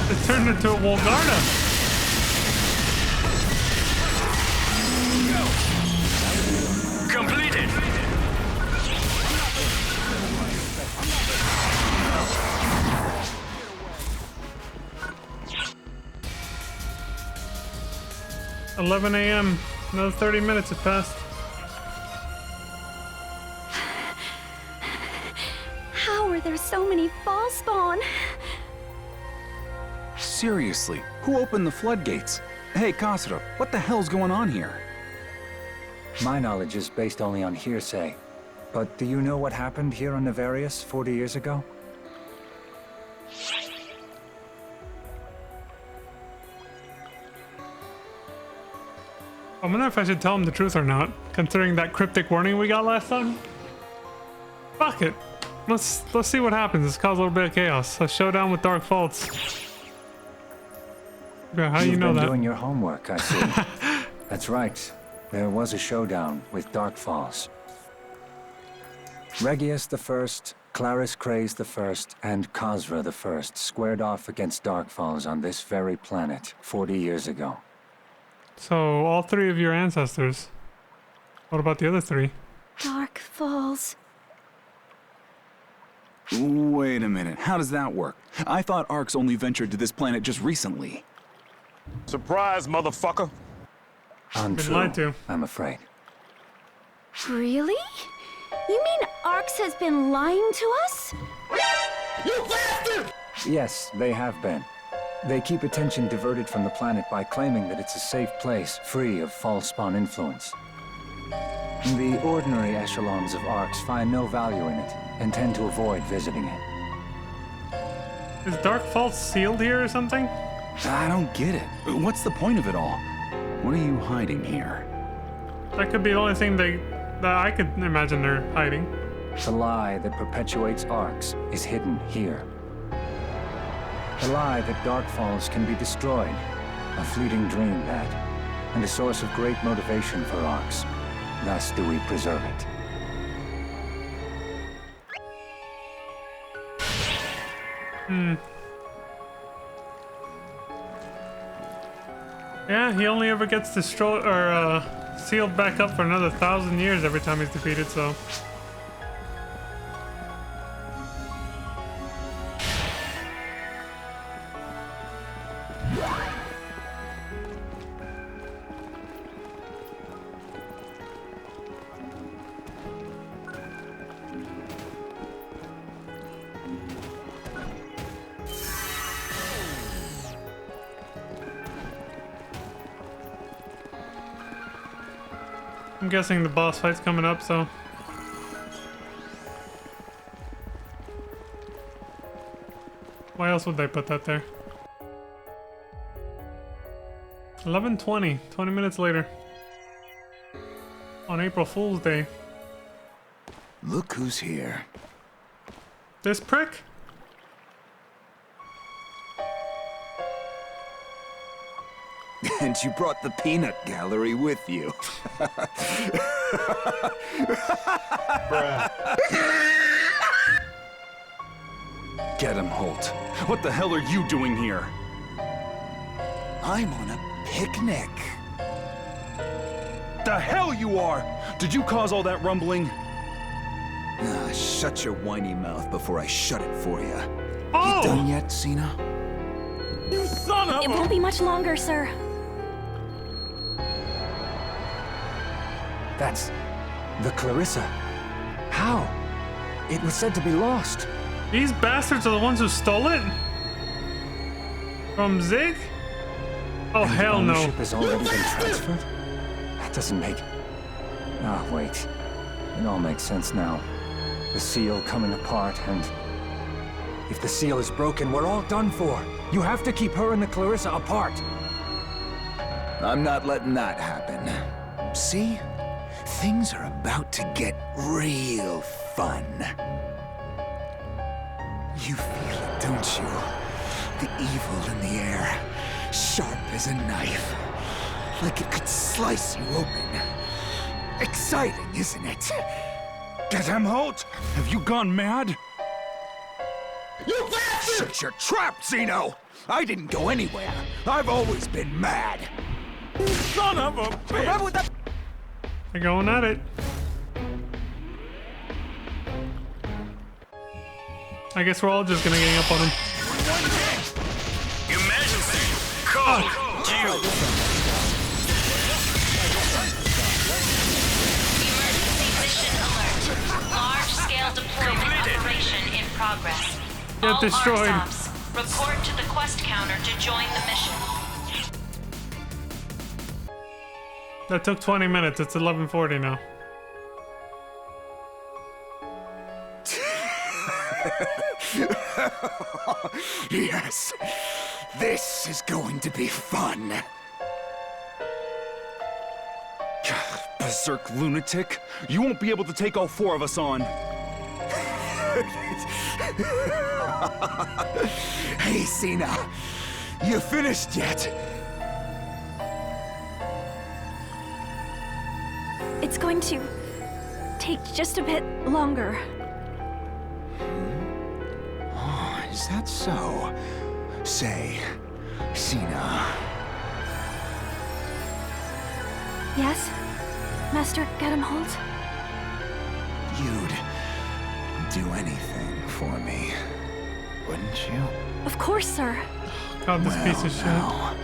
It turned into a Wolgarda. Completed. $11 a.m. Another 30 minutes have passed. How are there so many fall spawn? Seriously, who opened the floodgates? Hey, Khosrow, what the hell's going on here? My knowledge is based only on hearsay. But do you know what happened here on Nefarious 40 years ago? I wonder if I should tell him the truth or not, considering that cryptic warning we got last time. Fuck it. Let's see what happens. Let's cause a little bit of chaos. A showdown with Dark Faults. Okay, how do you know that? You've been doing your homework, I see. That's right. There was a showdown with Dark Falls. Regius the First, Claris Craze the First, and Khosrow the First squared off against Dark Falls on this very planet 40 years ago. So, all three of your ancestors. What about the other three? Dark Falls. Wait a minute, how does that work? I thought Arcs only ventured to this planet just recently. Surprise, motherfucker. Untrue, lied to. I'm afraid. Really? You mean Arx has been lying to us? You bastard! Yes, they have been. They keep attention diverted from the planet by claiming that it's a safe place, free of false spawn influence. The ordinary echelons of Arcs find no value in it and tend to avoid visiting it. Is Dark Faults sealed here or something? I don't get it. What's the point of it all? What are you hiding here? That could be the only thing that I could imagine they're hiding. The lie that perpetuates Arcs is hidden here. The lie that Dark Falls can be destroyed, a fleeting dream that, and a source of great motivation for Arcs. Thus do we preserve it. Yeah, he only ever gets destroyed or sealed back up for another 1,000 years every time he's defeated, so. I'm guessing the boss fight's coming up, so. Why else would they put that there? 11:20, 20 minutes later. On April Fool's Day. Look who's here. This prick? And you brought the peanut gallery with you. Get him, Holt. What the hell are you doing here? I'm on a picnic. The hell you are! Did you cause all that rumbling? Shut your whiny mouth before I shut it for you. Oh! You done yet, Cena? You son of It won't be much longer, sir. That's the Clarissa. How? It was said to be lost. These bastards are the ones who stole it? From Zig? Oh, And hell the no. ownership has already been transferred? That doesn't make... Ah, wait. It all makes sense now. The seal coming apart, and... If the seal is broken, we're all done for. You have to keep her and the Clarissa apart. I'm not letting that happen. See? Things are about to get real fun. You feel it, don't you? The evil in the air, sharp as a knife. Like it could slice you open. Exciting, isn't it? Get him, Holt! Have you gone mad? You bastard! Shut your trap, Zeno! I didn't go anywhere. I've always been mad. Son of a bitch! They're going at it. I guess we're all just gonna gang up on him. Emergency! Code Q! Emergency mission alert. Large-scale deployment operation in progress. Get destroyed. All ARSOPs, report to the quest counter to join the mission. That took 20 minutes. It's 11:40 now. Yes, this is going to be fun. Berserk lunatic. You won't be able to take all 4 of us on. Hey, Cena. You finished yet? It's going to take just a bit longer. Oh, is that so? Say, Cena. Yes? Master Gedemholt? You'd do anything for me, wouldn't you? Of course, sir. God, this piece of shit. Now,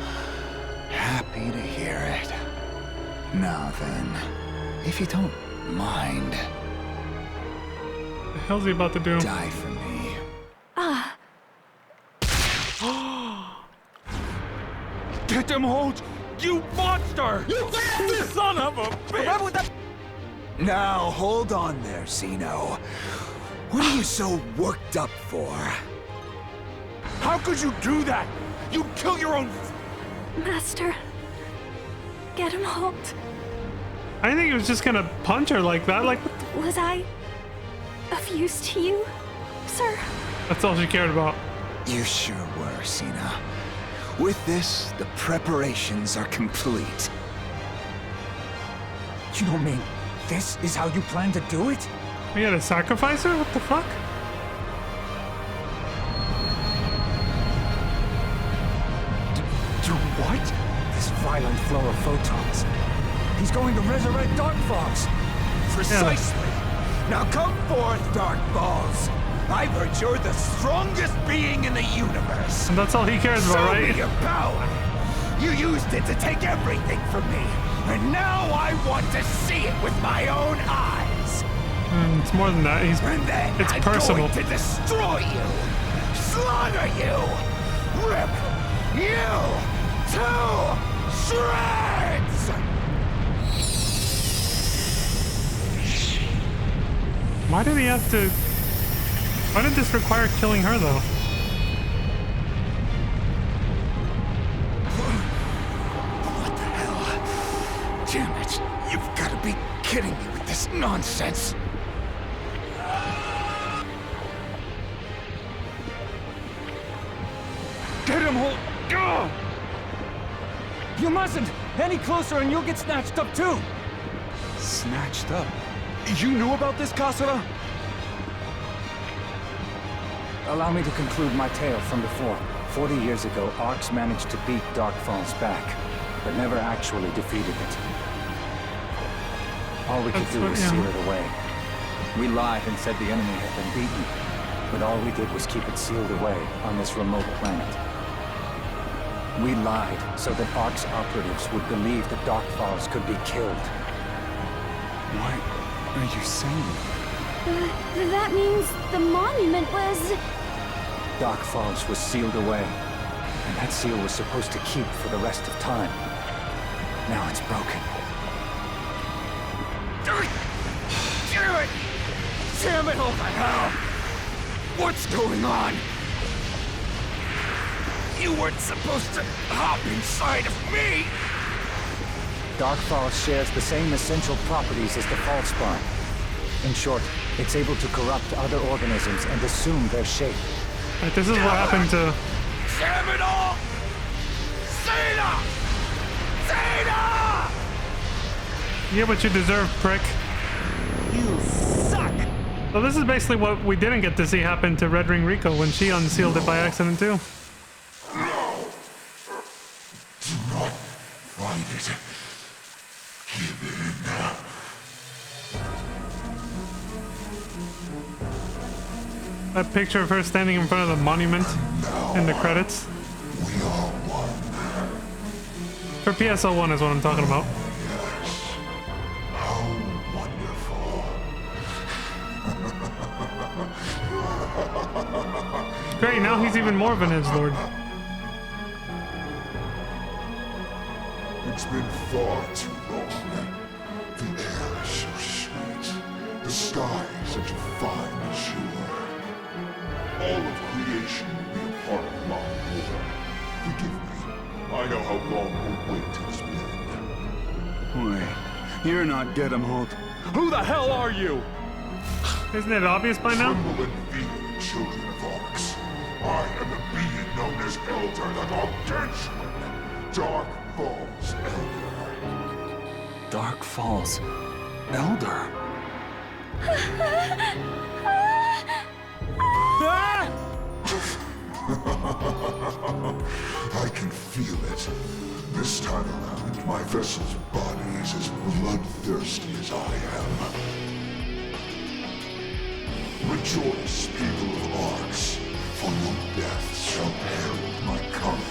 happy to hear it. Now then, if you don't mind, What the hell's he about to do? die for me. Ah. Get him, Holt! You monster! You bastard! Son of a bitch! Now, hold on there, Zeno. What are you so worked up for? How could you do that? You'd kill your own... Master Gedemholt. I didn't think he was just gonna punch her like that. Like, Was I of use to you, sir? that's all she cared about. You sure were, Cena. With this, the preparations are complete. You don't mean this is how you plan to do it? We gotta sacrifice her? What the fuck? Do what? This violent flow of photons. He's going to resurrect Dark Falls. Precisely. Now come forth, Dark Balls. I've heard you're the strongest being in the universe. And that's all he cares about, Show right? me your power. You used it to take everything from me, and now I want to see it with my own eyes. It's more than that. And then It's I'm personal. going to destroy you, slaughter you, rip you to shreds. Why did he have to... Why did this require killing her, though? What the hell? Damn it. You've got to be kidding me with this nonsense. Get him, Holt! Go! You mustn't! Any closer and you'll get snatched up too! Snatched up? You knew about this, Kasura? Allow me to conclude my tale from before. 40 years ago, Arx managed to beat Dark Falls back, but never actually defeated it. All we could do was seal it away. We lied and said the enemy had been beaten, but all we did was keep it sealed away on this remote planet. We lied so that Arx operatives would believe that Dark Falls could be killed. What are you saying? That means the monument was... Dark Falls was sealed away, and that seal was supposed to keep for the rest of time. Now it's broken. Damn it! Damn it all to hell! What's going on? You weren't supposed to hop inside of me! Dark Falls shares the same essential properties as the Falsepawn. In short, it's able to corrupt other organisms and assume their shape. Right, this is what happened to... Damn it all! Zeta! Zeta! You get what you deserve, prick. You suck! So this is basically what we didn't get to see happen to Red Ring Rico when she unsealed it by accident too. Do not find it. Give in. That picture of her standing in front of the monument in the credits. We are one. For PSO1 is what I'm talking about. Yes. How wonderful. Great, now he's even more of an edgelord. It's been far too long. The air is so sweet. The sky is such a fine azure. All of creation will be a part of my war. Forgive me. I know how long the wait has been. Wait, you're not Gedamhold. Who the hell are you? Isn't it obvious by now? Tremble and fear, children of Oryx. I am the being known as Elder, the Gargantuan. Dark Falls Elder. Dark Falls Elder. I can feel it. This time around, my vessel's body is as bloodthirsty as I am. Rejoice, people of Arx, for your death shall herald my coming.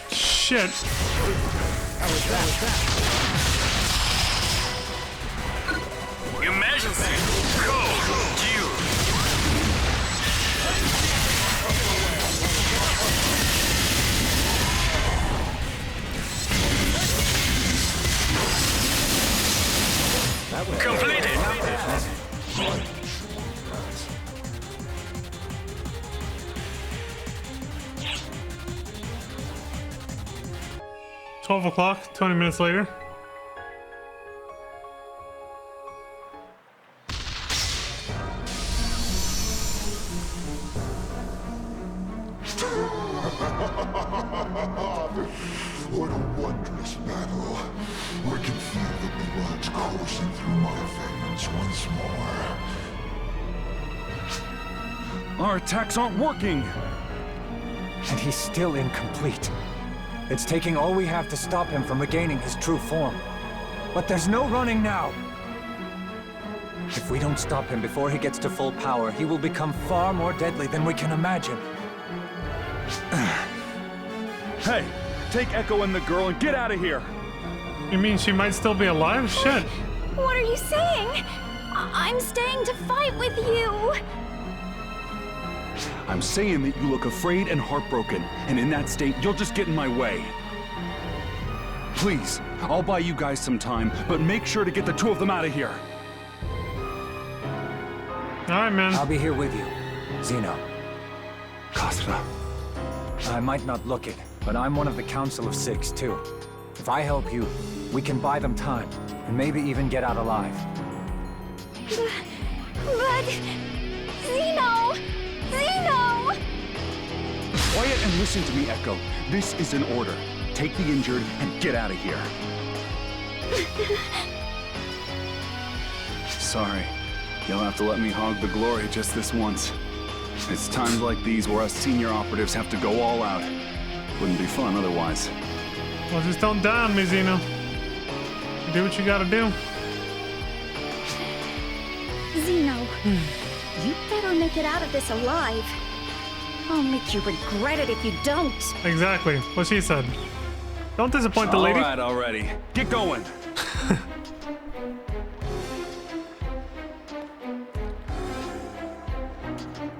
Shit. Emergency! Code due! Completed! 12 o'clock, 20 minutes later. What a wondrous battle. I can feel the blood coursing through my veins once more. Our attacks aren't working! And he's still incomplete. It's taking all we have to stop him from regaining his true form. But there's no running now! If we don't stop him before he gets to full power, he will become far more deadly than we can imagine. Hey, take Echo and the girl and get out of here! You mean she might still be alive? Shit. What are you saying? I'm staying to fight with you. I'm saying that you look afraid and heartbroken, and in that state, you'll just get in my way. Please, I'll buy you guys some time, but make sure to get the two of them out of here. Alright, man. I'll be here with you, Zeno. Kasra. I might not look it, but I'm one of the Council of Six, too. If I help you, we can buy them time, and maybe even get out alive. But... Zeno! Zeno! Quiet and listen to me, Echo. This is an order. Take the injured and get out of here. Sorry. You'll have to let me hog the glory just this once. It's times like these where us senior operatives have to go all out. Wouldn't be fun otherwise. Well, just don't die on me, Zeno. Do what you gotta do. Zeno, you better make it out of this alive. I'll make you regret it if you don't. Exactly what she said. Don't disappoint the lady. All right, already. Get going.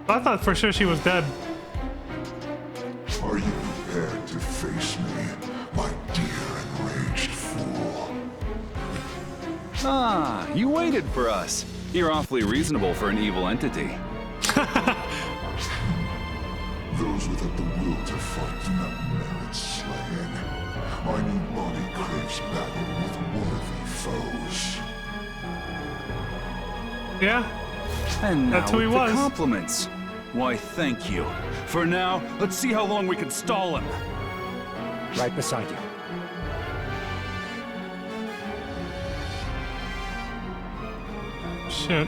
I thought for sure she was dead. Are you prepared to face me, my dear enraged fool? Ah, you waited for us. You're awfully reasonable for an evil entity. Those without the will to fight do not merit slaying. My new body craves battle with worthy foes. Yeah. And now That's who he with the was. compliments. Why, thank you. For now, let's see how long we can stall him. Right beside you. Shit.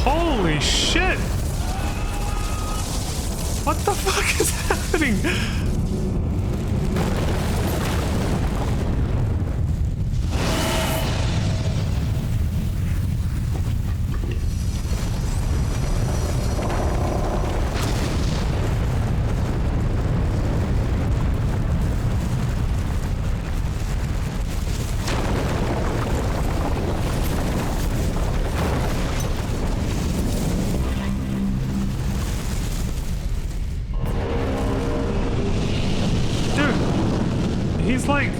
Holy shit! What the fuck is happening? He's like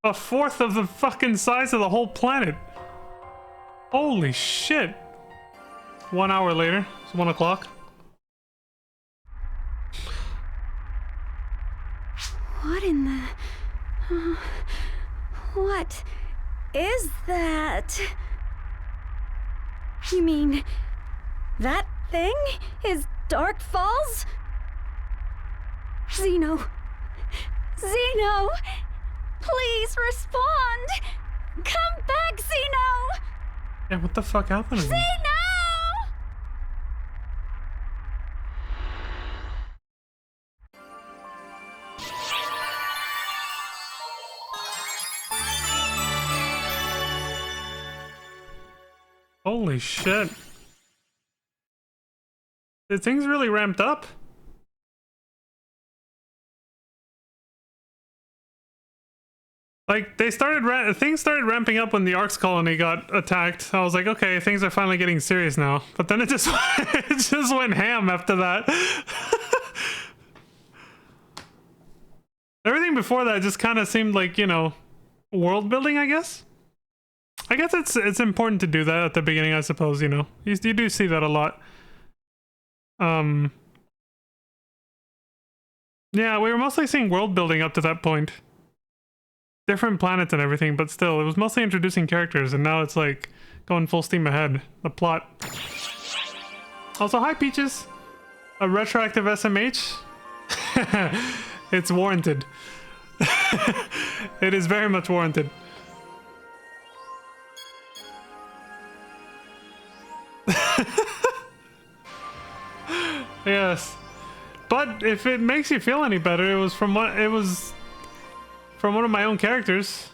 a fourth of the fucking size of the whole planet. Holy shit. 1 hour later, it's 1 o'clock. What in the... what is that? You mean... that thing is Dark Falls? Zeno... Zeno! Please respond! Come back, Zeno! Yeah, what the fuck happened to me? Zeno! Holy shit. Did things really ramped up? Like, things started ramping up when the Arx colony got attacked. I was like, okay, things are finally getting serious now. But then it just it just went ham after that. Everything before that just kind of seemed like, you know, world building, I guess. I guess it's important to do that at the beginning, I suppose, you know. You do see that a lot. Yeah, we were mostly seeing world building up to that point. Different planets and everything, but still, it was mostly introducing characters, and now it's like going full steam ahead. The plot. Also, hi Peaches! A retroactive SMH? It's warranted. It is very much warranted. Yes. But if it makes you feel any better, it was from one of my own characters.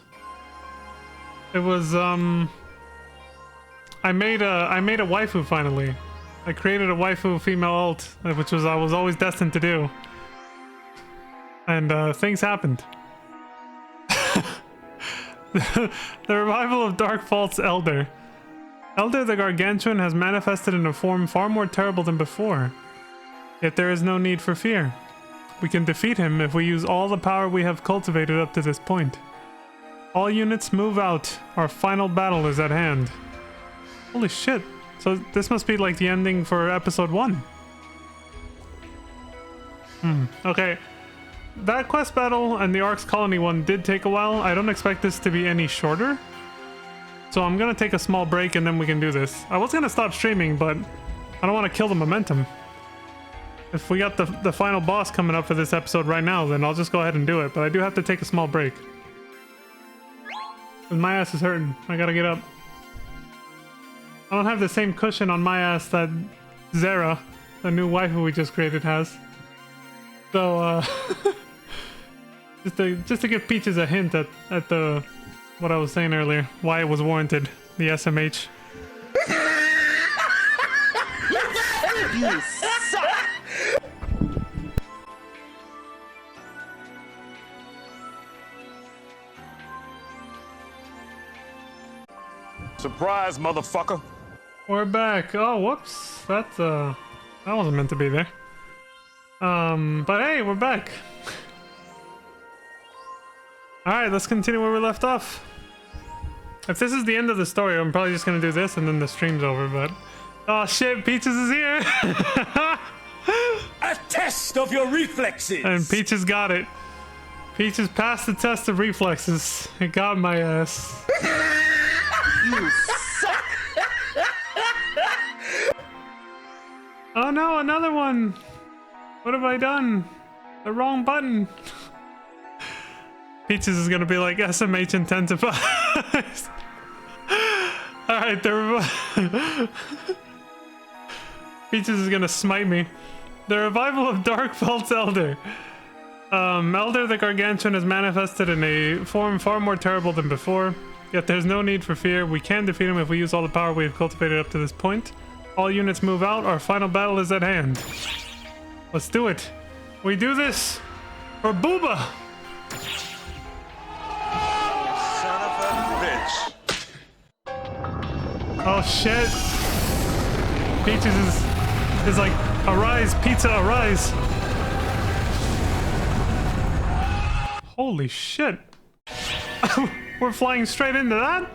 It was I made a waifu finally. I created a waifu female alt, which I was always destined to do. And things happened. The revival of Dark Falls Elder. Elder the Gargantuan has manifested in a form far more terrible than before. Yet there is no need for fear. We can defeat him if we use all the power we have cultivated up to this point. All units move out. Our final battle is at hand. Holy shit. So this must be like the ending for episode 1. Okay. That quest battle and the Arx Colony one did take a while. I don't expect this to be any shorter. So I'm gonna take a small break and then we can do this. I was gonna stop streaming, but I don't want to kill the momentum. If we got the final boss coming up for this episode right now, then I'll just go ahead and do it. But I do have to take a small break. My ass is hurting. I gotta get up. I don't have the same cushion on my ass that Zera the new waifu we just created has. So just to give Peaches a hint at the what I was saying earlier, why it was warranted, the SMH. You suck! Surprise, motherfucker. We're back. Oh, whoops. That wasn't meant to be there. But hey, we're back. Alright, let's continue where we left off. If this is the end of the story, I'm probably just gonna do this and then the stream's over, but... Oh shit, Peaches is here! A test of your reflexes! And Peaches got it. Peaches passed the test of reflexes. It got my ass. You suck! Oh no, another one! What have I done? The wrong button. Peaches is gonna be like SMH intensifies. Alright, Peaches is gonna smite me. The revival of Darkfelt's Elder. Elder the Gargantuan has manifested in a form far more terrible than before. Yet there's no need for fear. We can defeat him if we use all the power we have cultivated up to this point. All units move out. Our final battle is at hand. Let's do it. We do this for Booba. Son of a bitch. Oh shit. Peaches is like, arise, pizza, arise. Holy shit. We're flying straight into that?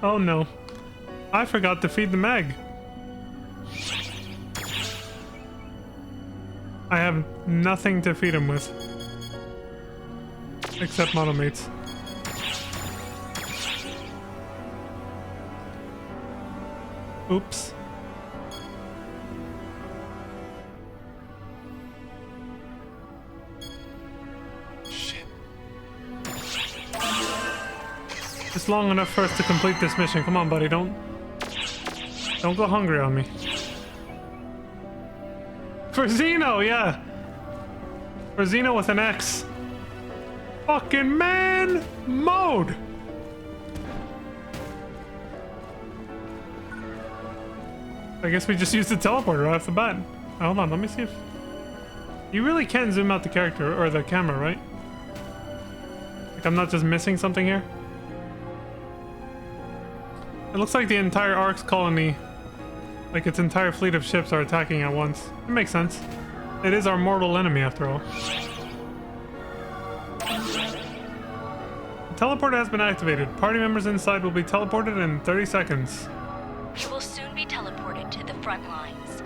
Oh no. I forgot to feed the Meg. I have nothing to feed him with. Except monomates. Oops. Shit. It's long enough for us to complete this mission. Come on, buddy, don't go hungry on me. For Xeno, yeah. For Xeno with an X. Fucking man mode. I guess we just used the teleporter right off the bat. Hold on, let me see if... You really can zoom out the character, or the camera, right? Like, I'm not just missing something here? It looks like the entire Ark's colony, like its entire fleet of ships are attacking at once. It makes sense. It is our mortal enemy, after all. The teleporter has been activated. Party members inside will be teleported in 30 seconds. You will soon be teleported to the front lines.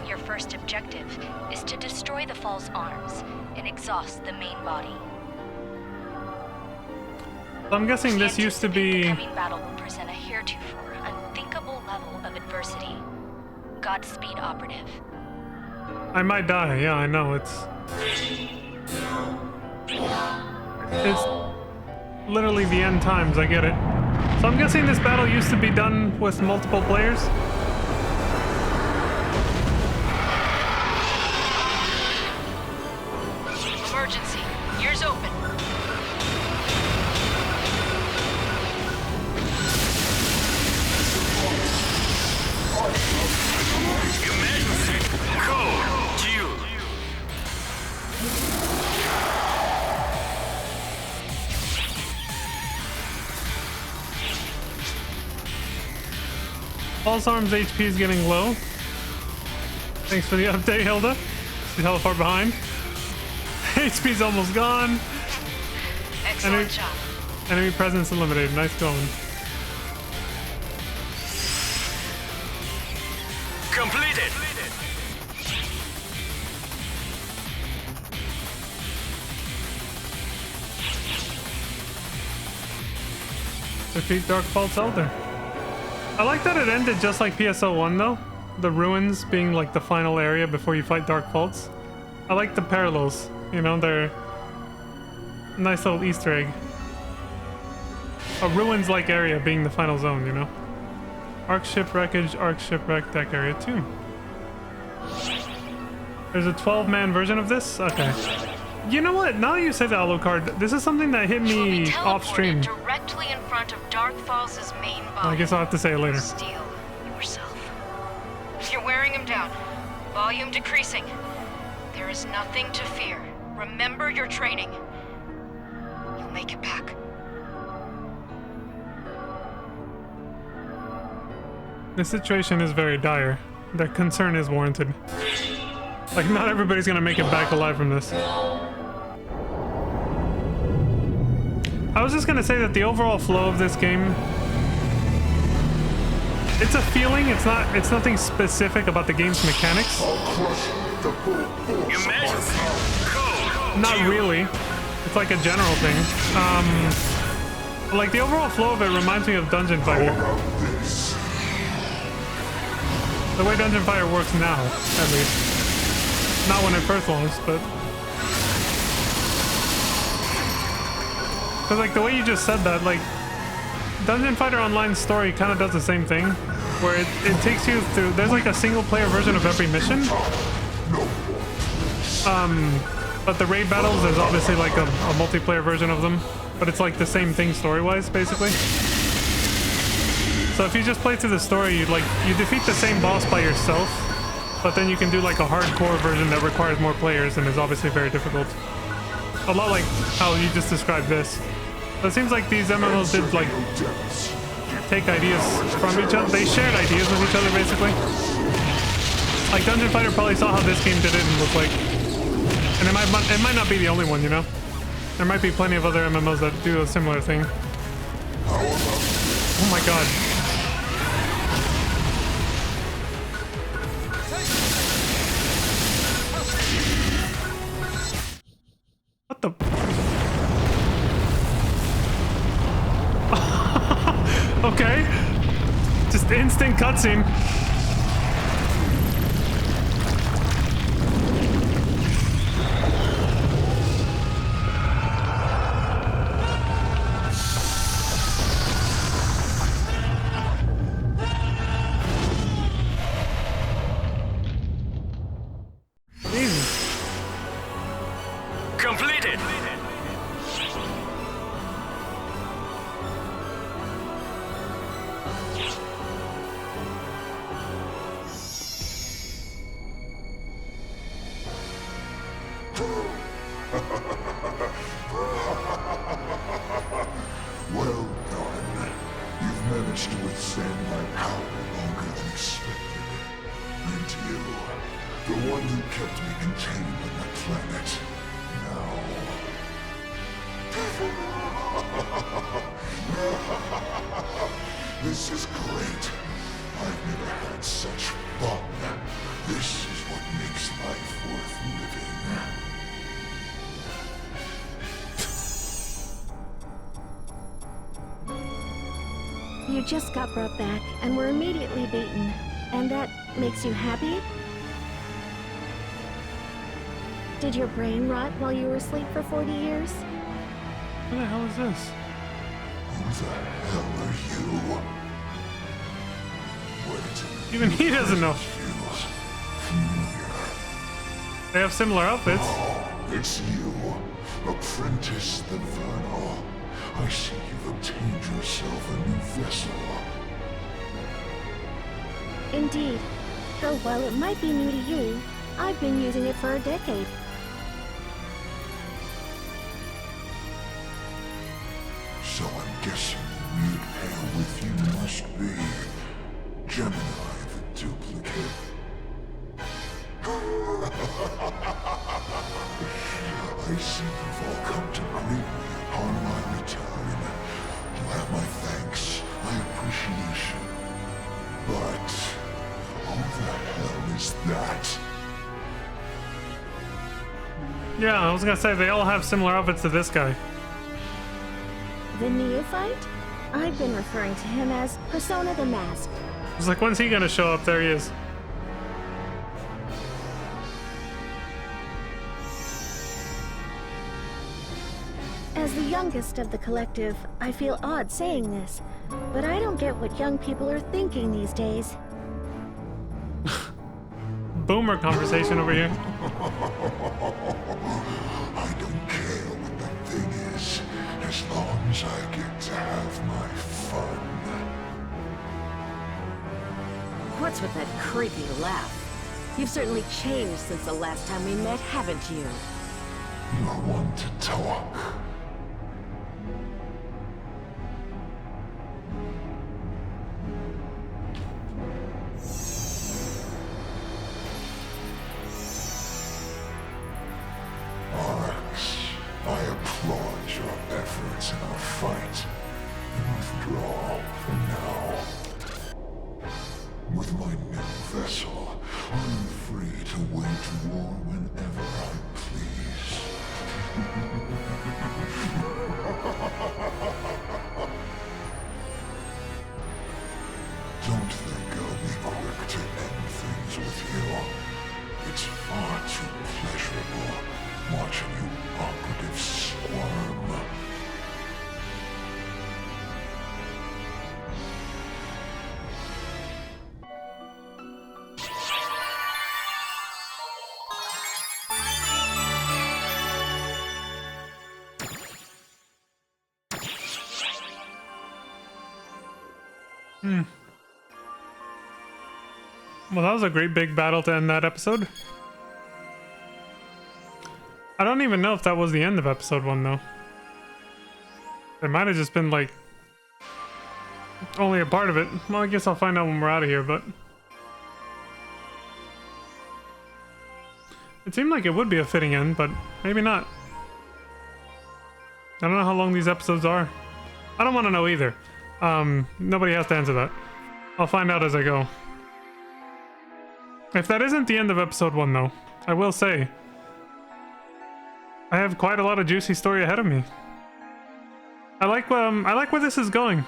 Your first objective is to destroy the false arms and exhaust the main body. So I'm guessing this used to be... The coming battle will present a heretofore unthinkable level of adversity. Godspeed, Operative. I might die, yeah, I know, it's literally the end times, I get it. So I'm guessing this battle used to be done with multiple players? Emergency. Ears open. Emergency. Code. Q. False Arms HP is getting low. Thanks for the update, Hilda. See how far behind? HP's almost gone. Excellent job. Enemy presence eliminated. Nice going. Completed. Defeat Darkfelt's Elder. I like that it ended just like PSO1 though. The ruins being like the final area before you fight Darkfelt's. I like the parallels, you know, they're a nice little Easter egg. A ruins-like area being the final zone, you know? Arc ship wreckage, Arc shipwreck deck area 2. There's a 12-man version of this? Okay. You know what? Now that you say the Alucard, this is something that hit me off stream. Directly in front of Dark Falls' main body. I guess I'll have to say it later. Steel yourself. You're wearing him down. Volume decreasing. There is nothing to fear. Remember your training. You'll make it back. The situation is very dire. The concern is warranted. Like, not everybody's gonna make it back alive from this. I was just gonna say that the overall flow of this game, it's a feeling. It's nothing specific about the game's mechanics. Not really. It's like a general thing. Like the overall flow of it reminds me of Dungeon Fighter. The way Dungeon Fighter works now, at least. Not when it first launched, but... Because, like, the way you just said that, like... Dungeon Fighter Online story kind of does the same thing. Where it takes you through... There's, like, a single-player version of every mission. But the raid battles, there's obviously, like, a multiplayer version of them. But it's, like, the same thing story-wise, basically. So if you just play through the story, you defeat the same boss by yourself, but then you can do like a hardcore version that requires more players and is obviously very difficult. A lot like how you just described this. So it seems like these MMOs did like take ideas from each other. They shared ideas with each other basically. Like Dungeon Fighter probably saw how this game did it and was like, and it might not be the only one, you know? There might be plenty of other MMOs that do a similar thing. Oh my god. What the? Okay. Just instant cutscene. Completed. Well done. You've managed to withstand my power longer than expected. And you, the one who kept me contained on that planet. This is great. I've never had such fun. This is what makes life worth living. You just got brought back and were immediately beaten. And that makes you happy? Did your brain rot while you were asleep for 40 years? What the hell is this? Who the hell are you? Wait. Even he doesn't know. They have similar outfits. Oh, it's you, Apprentice the Vernal. I see you've obtained yourself a new vessel. Indeed. Though while it might be new to you, I've been using it for a decade. So I'm guessing the weird pair with you must be Gemini the duplicate. I see you've all come to greet me upon my return. You have my thanks, my appreciation. But who the hell is that? Yeah, I was gonna say they all have similar outfits to this guy. The neophyte? I've been referring to him as Persona the Masked. It's like, when's he gonna show up? There he is. As the youngest of the collective, I feel odd saying this, but I don't get what young people are thinking these days. Boomer conversation over here. I don't care what the thing is, as long as I get to have my fun. What's with that creepy laugh? You've certainly changed since the last time we met, haven't you? You're one to talk. I applaud your efforts in our fight, and withdraw for now. With my new vessel, I am free to wage war whenever I please. Don't think I'll be quick to end things with you. It's far too pleasurable watching you operatives squirm. Well, that was a great big battle to end that episode. I don't even know if that was the end of episode 1, though. It might have just been, like, only a part of it. Well, I guess I'll find out when we're out of here, but... It seemed like it would be a fitting end, but maybe not. I don't know how long these episodes are. I don't want to know either. Nobody has to answer that. I'll find out as I go. If that isn't the end of episode 1, though, I will say... I have quite a lot of juicy story ahead of me. I like where this is going.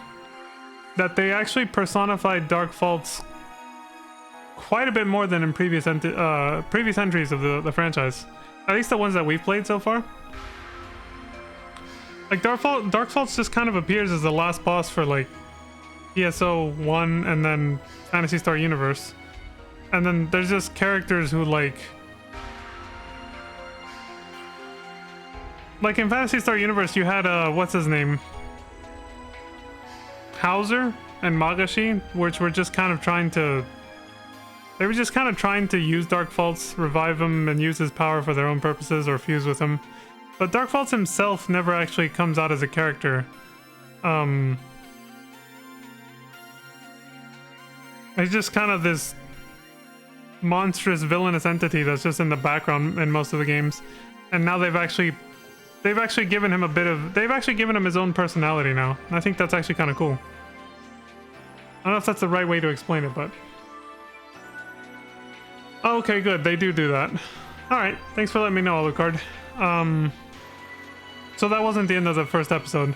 That they actually personified Dark Faults quite a bit more than in previous entries of the franchise. At least the ones that we've played so far. Like Dark Faults just kind of appears as the last boss for like ESO 1 and then Phantasy Star Universe. And then there's just characters who like in Phantasy Star Universe, you had, what's his name? Hauser and Magashi, which were just kind of trying to... They were just kind of trying to use Dark Faults, revive him, and use his power for their own purposes or fuse with him. But Dark Faults himself never actually comes out as a character. He's just kind of this monstrous villainous entity that's just in the background in most of the games. And now they've actually given him his own personality now. And I think that's actually kind of cool. I don't know if that's the right way to explain it, but... Okay, good. They do that. Alright, thanks for letting me know, Alucard. So that wasn't the end of the first episode.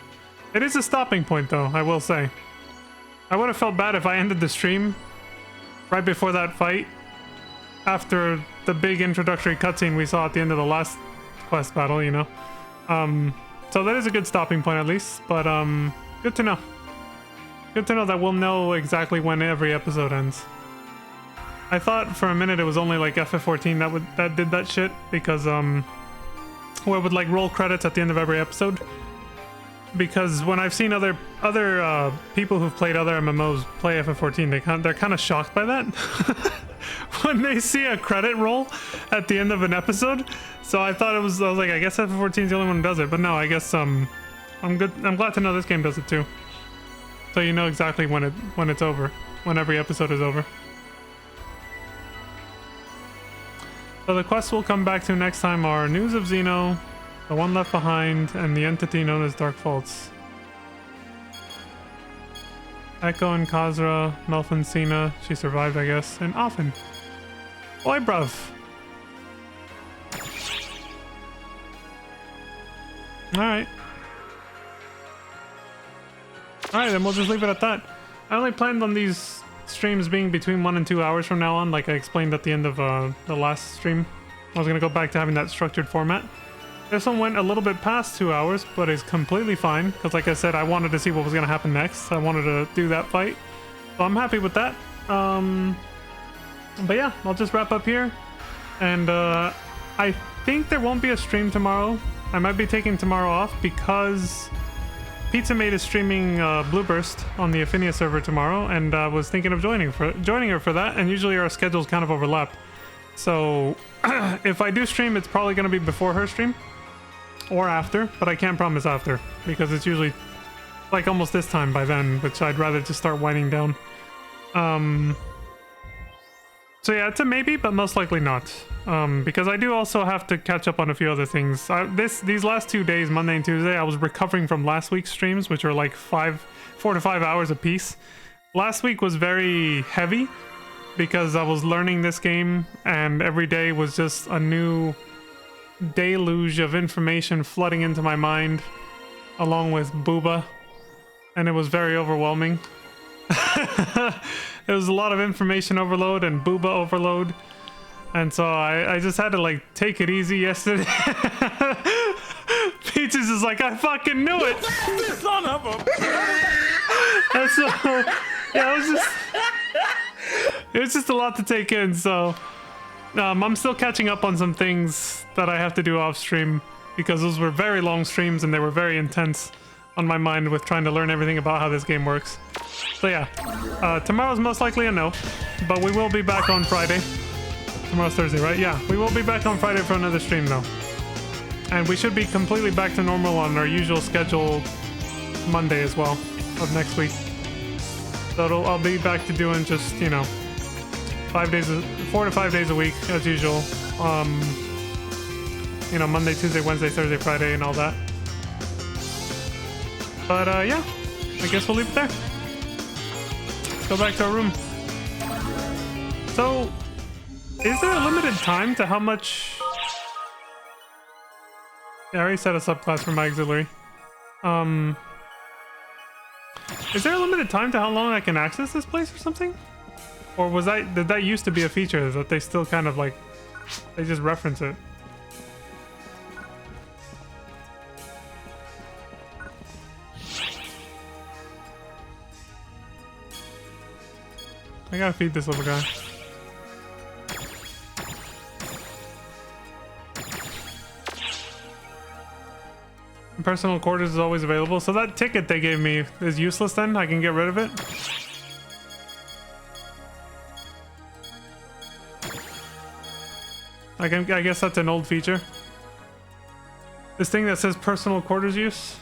It is a stopping point, though, I will say. I would have felt bad if I ended the stream right before that fight, after the big introductory cutscene we saw at the end of the last quest battle, you know? So that is a good stopping point at least, but good to know. Good to know that we'll know exactly when every episode ends. I thought for a minute it was only like FF14 that did that shit, because where it would like roll credits at the end of every episode. Because when I've seen other people who've played other MMOs play FF14, they're kind of shocked by that when they see a credit roll at the end of an episode. So I was like, I guess FF14 is the only one who does it, but no, I guess I'm glad to know this game does it too. So you know exactly when it's over, when every episode is over. So the quests we'll come back to next time are News of Xeno, The One Left Behind, and the entity known as Dark Faults. Echo and Khazra, Melfincina, she survived I guess, and Offen. Oi bruv! Alright. Alright, then we'll just leave it at that. I only planned on these streams being between 1 and 2 hours from now on, like I explained at the end of the last stream. I was gonna go back to having that structured format. This one went a little bit past 2 hours, but is completely fine. Because like I said, I wanted to see what was going to happen next. I wanted to do that fight. So I'm happy with that. But yeah, I'll just wrap up here. And I think there won't be a stream tomorrow. I might be taking tomorrow off because Pizza Mate is streaming Blue Burst on the Affinia server tomorrow. And I was thinking of joining her for that. And usually our schedules kind of overlap. So if I do stream, it's probably going to be before her stream. Or after, but I can't promise after because it's usually like almost this time by then, which I'd rather just start winding down. So yeah, it's a maybe, but most likely not. Because I do also have to catch up on a few other things. These last 2 days, Monday and Tuesday, I was recovering from last week's streams, which are like 4 to 5 hours a piece. Last week was very heavy because I was learning this game and every day was just a new deluge of information flooding into my mind along with Booba, and it was very overwhelming. It was a lot of information overload and Booba overload, and so I just had to like take it easy yesterday. Peaches is like, I fucking knew it. Son of a... And so yeah, it was just a lot to take in. So I'm still catching up on some things that I have to do off stream because those were very long streams and they were very intense on my mind with trying to learn everything about how this game works. So yeah, tomorrow's most likely a no, but we will be back on Friday. Tomorrow's Thursday, right? Yeah, we will be back on Friday for another stream though. And we should be completely back to normal on our usual schedule Monday as well of next week. So I'll be back to doing just, you know, 4 to 5 days a week as usual. You know, Monday, Tuesday, Wednesday, Thursday, Friday, and all that. But yeah, I guess we'll leave it there. Let's go back to our room. So, is there a limited time to how much? Yeah, I already set a subclass for my auxiliary. Is there a limited time to how long I can access this place or something? Or did that used to be a feature that they still kind of like, they just reference it? I gotta feed this little guy. Personal quarters is always available. So that ticket they gave me is useless then? I can get rid of it? I guess that's an old feature. This thing that says personal quarters use?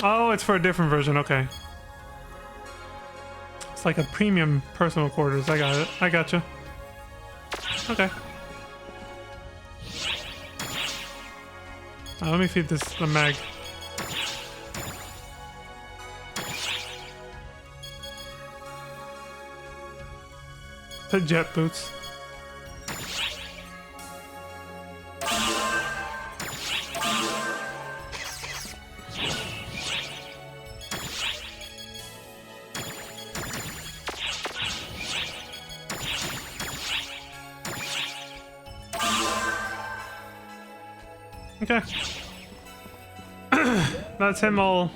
Oh, it's for a different version. Okay. It's like a premium personal quarters. I got it. I gotcha. Okay. Let me feed the mag. The jet boots. Okay. That's him all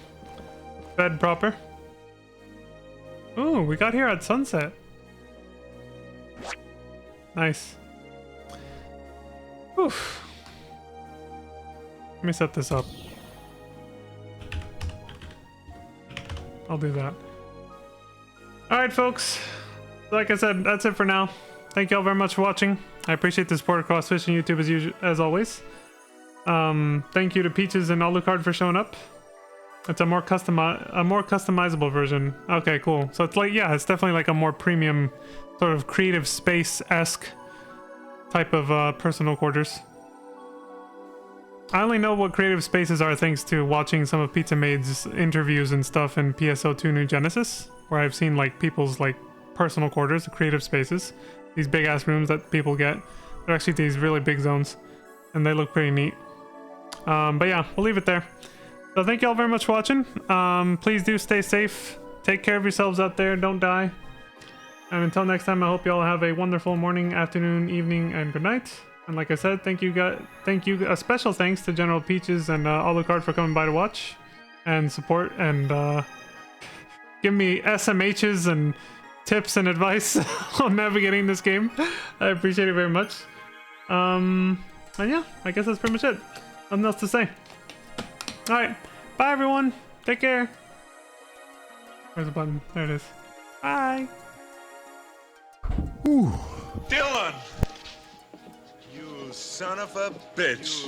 bed proper. Ooh, we got here at sunset. Nice. Oof. Let me set this up. I'll do that. Alright, folks. Like I said, that's it for now. Thank you all very much for watching. I appreciate the support across Twitch and YouTube as always. Thank you to Peaches and Alucard for showing up. It's a more customizable version. Okay, cool. So it's like, yeah, it's definitely like a more premium sort of creative space-esque type of personal quarters. I only know what creative spaces are thanks to watching some of Pizza Maid's interviews and stuff in PSO2 New Genesis, where I've seen like people's like personal quarters, creative spaces, these big ass rooms that people get. They're actually these really big zones, and they look pretty neat. But yeah, we'll leave it there. So thank you all very much for watching. Please do stay safe. Take care of yourselves out there. Don't die. And until next time, I hope you all have a wonderful morning, afternoon, evening, and good night. And like I said, thank you, a special thanks to General Peaches and Alucard for coming by to watch and support and give me SMHs and tips and advice on navigating this game. I appreciate it very much. And yeah, I guess that's pretty much it. Nothing else to say. All right, bye everyone. Take care. Where's the button? There it is. Bye. Dylan! You son of a bitch.